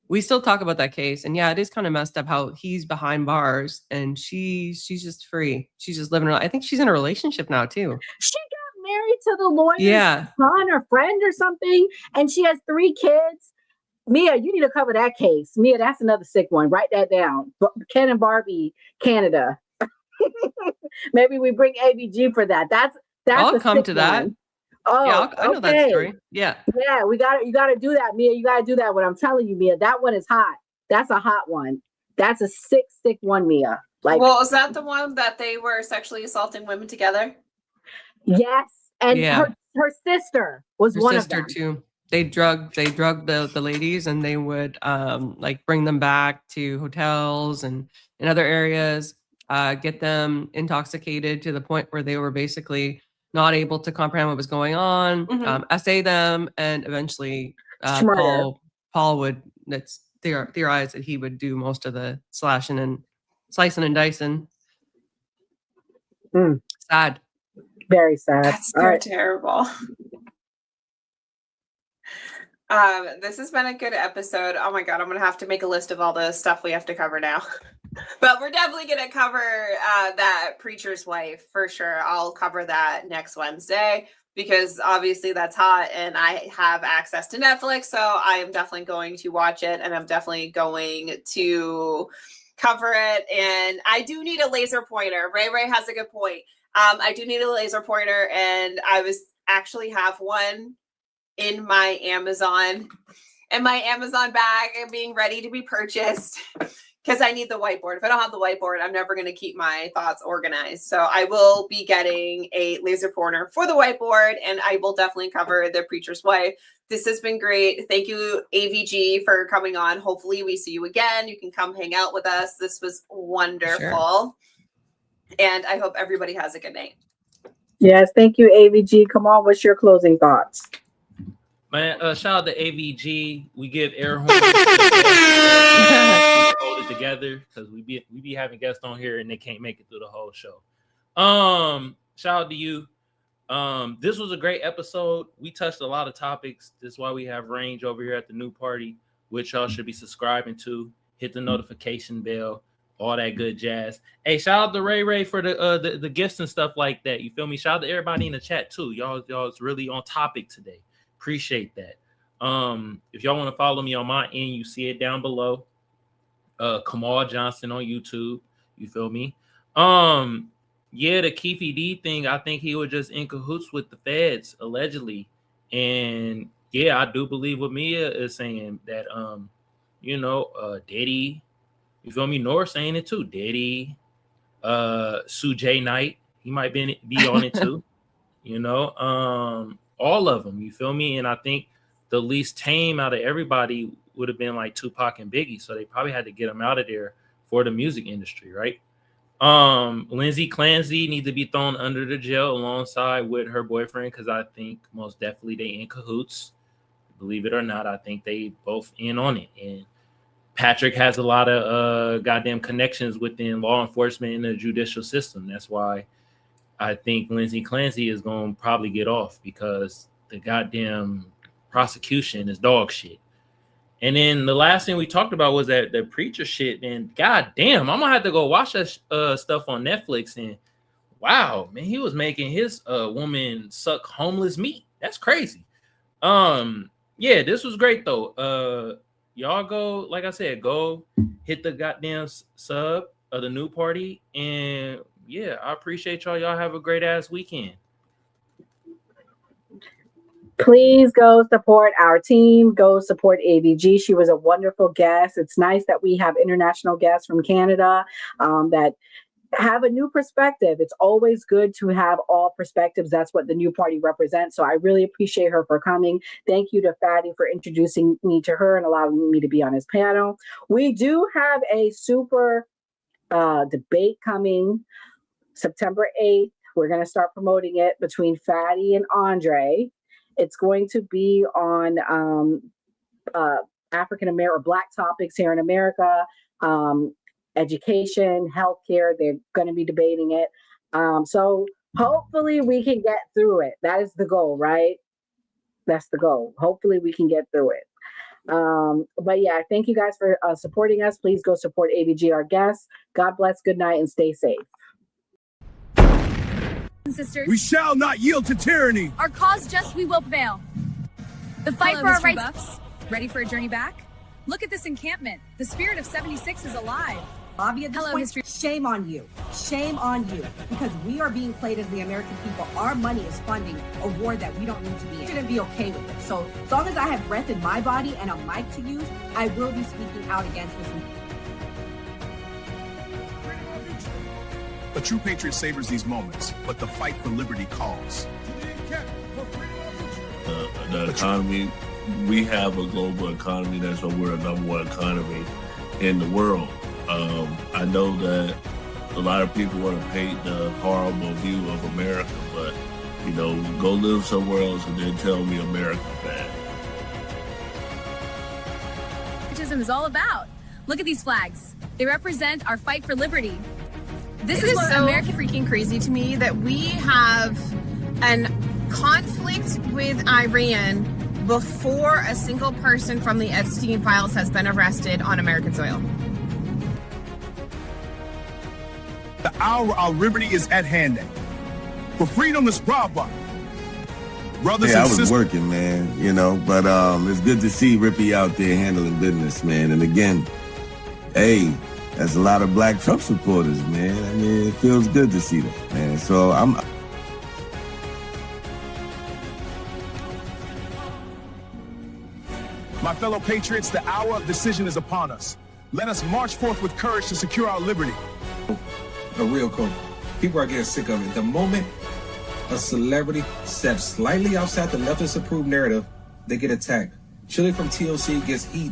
we still talk about that case. And yeah, it is kind of messed up how he's behind bars and she's just free. She's just living her life. I think she's in a relationship now too.
She got married to the lawyer's son or friend or something, and she has 3 kids. Mia, you need to cover that case. Mia, that's another sick one. Write that down. Ken and Barbie, Canada. Maybe we bring AVG for that. That's
I'll come to that.
One. Oh,
yeah, I know that story. Yeah.
Yeah, you got to do that, Mia. You got to do that. What I'm telling you, Mia, that one is hot. That's a hot one. That's a sick one, Mia. Like,
well, is that the one that they were sexually assaulting women together?
Yes, and her sister was one of them.
Her sister too. They drugged the ladies, and they would like bring them back to hotels and in other areas. Get them intoxicated to the point where they were basically not able to comprehend what was going on, essay them, and eventually
Schmurder.
Paul would theorize that he would do most of the slicing and dicing. Sad.
Very sad.
That's so
All right.
terrible. This has been a good episode. Oh my God, I'm going to have to make a list of all the stuff we have to cover now. But we're definitely going to cover that preacher's wife for sure. I'll cover that next Wednesday because obviously that's hot and I have access to Netflix. So I am definitely going to watch it and I'm definitely going to cover it. And I do need a laser pointer. Ray has a good point. I do need a laser pointer and I was actually have one in my Amazon bag and being ready to be purchased because I need the whiteboard. If I don't have the whiteboard, I'm never going to keep my thoughts organized. So I will be getting a laser pointer for the whiteboard and I will definitely cover the preacher's wife. This has been great. Thank you, AVG, for coming on. Hopefully we see you again. You can come hang out with us. This was wonderful. Sure. And I hope everybody has a good night.
Yes, thank you, AVG. Come on, what's your closing thoughts?
Man, shout out to AVG. We give air horns. Hold it together because we be having guests on here and they can't make it through the whole show. Shout out to you. This was a great episode. We touched a lot of topics. This is why we have range over here at the new party, which y'all should be subscribing to. Hit the notification bell, all that good jazz. Hey, shout out to Ray for the gifts and stuff like that. You feel me? Shout out to everybody in the chat too. Y'all's really on topic today. Appreciate that. If y'all want to follow me on my end, you see it down below. Kamal Johnson on YouTube. You feel me? Yeah, the Keefe D thing, I think he was just in cahoots with the feds, allegedly. And yeah, I do believe what Mia is saying that Diddy, you feel me? Nora saying it too. Diddy, Sue J Knight, he might be on it too. All of them, you feel me? And I think the least tame out of everybody would have been like Tupac and Biggie. So they probably had to get them out of there for the music industry, right? Lindsay Clancy needs to be thrown under the jail alongside with her boyfriend because I think most definitely they in cahoots. Believe it or not, I think they both in on it. And Patrick has a lot of goddamn connections within law enforcement and the judicial system. That's why I think Lindsay Clancy is going to probably get off because the goddamn prosecution is dog shit. And then the last thing we talked about was that the preacher shit. And goddamn, I'm going to have to go watch that stuff on Netflix. And wow, man, he was making his woman suck homeless meat. That's crazy. Yeah, this was great though. Y'all go, like I said, go hit the goddamn sub of the new party. And yeah, I appreciate y'all. Y'all have a great ass weekend.
Please go support our team. Go support AVG. She was a wonderful guest. It's nice that we have international guests from Canada that have a new perspective. It's always good to have all perspectives. That's what the new party represents. So I really appreciate her for coming. Thank you to Fatty for introducing me to her and allowing me to be on his panel. We do have a super debate coming September 8th. We're going to start promoting it between Fatty and Andre. It's going to be on African American or Black topics here in America, education, healthcare. They're going to be debating it. So hopefully we can get through it. That is the goal, right? That's the goal. Hopefully we can get through it. But yeah, thank you guys for supporting us. Please go support AVG, our guests. God bless, good night, and stay safe.
Sisters,
we shall not yield to tyranny.
Our cause just, we will prevail. The fight for our rights. Buffs. Ready for a journey back? Look at this encampment. The spirit of 76 is alive.
Bobby, at this point, history. Shame on you. Shame on you. Because we are being played as the American people. Our money is funding a war that we don't need to be in. I shouldn't be okay with it. So as long as I have breath in my body and a mic to use, I will be speaking out against this.
A true patriot savors these moments, but the fight for liberty calls.
The economy, we have a global economy. That's why we're a number one economy in the world. I know that a lot of people want to paint the horrible view of America, but, go live somewhere else and then tell me America's bad.
patriotism is all about. Look at these flags. They represent our fight for liberty. This is what
so
American
freaking crazy to me that we have an conflict with Iran before a single person from the Epstein files has been arrested on American soil.
The hour of liberty is at hand. For freedom is bravo. Brothers
Yeah, I
and
was
sisters.
working, man, but it's good to see Rippy out there handling business, man. And again, hey, that's a lot of black Trump supporters, man. I mean, it feels good to see them, man. So
My fellow patriots, the hour of decision is upon us. Let us march forth with courage to secure our liberty.
A real coach. People are getting sick of it. The moment a celebrity steps slightly outside the leftist approved narrative, they get attacked. Chili from TLC gets heat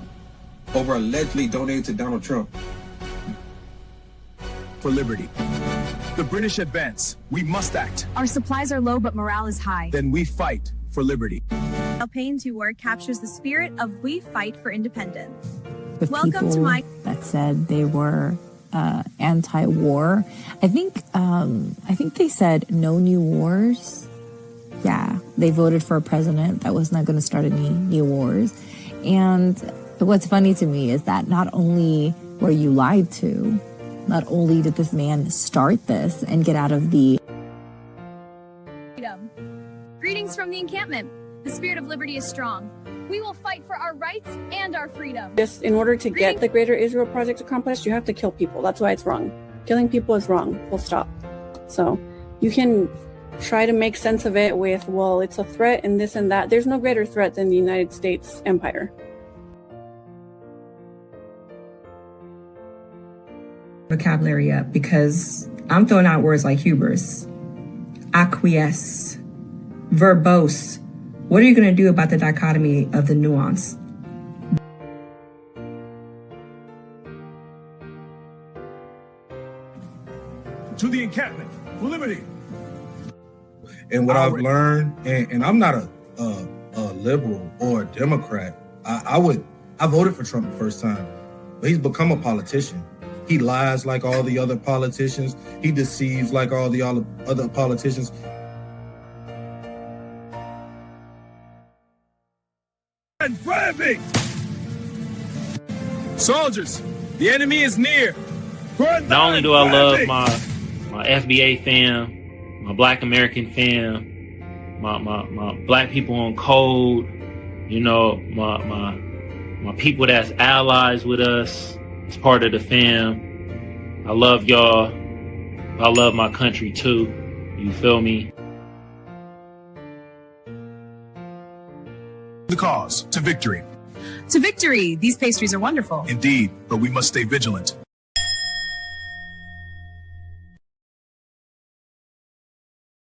over allegedly donating to Donald Trump.
For liberty. The British advance. We must act.
Our supplies are low, but morale is high.
Then we fight for liberty.
Pain's work captures the spirit of we fight for independence.
The
Welcome to
people
my
that said they were anti-war. I think they said no new wars. Yeah, they voted for a president that was not going to start any new wars. And what's funny to me is that not only were you lied to, not only did this man start this and get out of the
freedom. Greetings from the encampment. The spirit of liberty is strong. We will fight for our rights and our freedom.
Just in order to get the Greater Israel Project accomplished, you have to kill people. That's why it's wrong. Killing people is wrong. Full stop. So you can try to make sense of it with, well, it's a threat and this and that. There's no greater threat than the United States empire.
Vocabulary up because I'm throwing out words like hubris, acquiesce, verbose. What are you going to do about the dichotomy of the nuance?
To the encampment. For liberty.
And what I've learned, and I'm not a liberal or a Democrat. I voted for Trump the first time, but he's become a politician. He lies like all the other politicians. He deceives like all the other politicians.
And flaming! Soldiers, the enemy is near.
Not only do I love my FBA fam, my Black American fam, my Black people on code, my people that's allies with us, as part of the fam. I love y'all. I love my country too. You feel me?
The cause to victory.
To victory. These pastries are wonderful.
Indeed, but we must stay vigilant.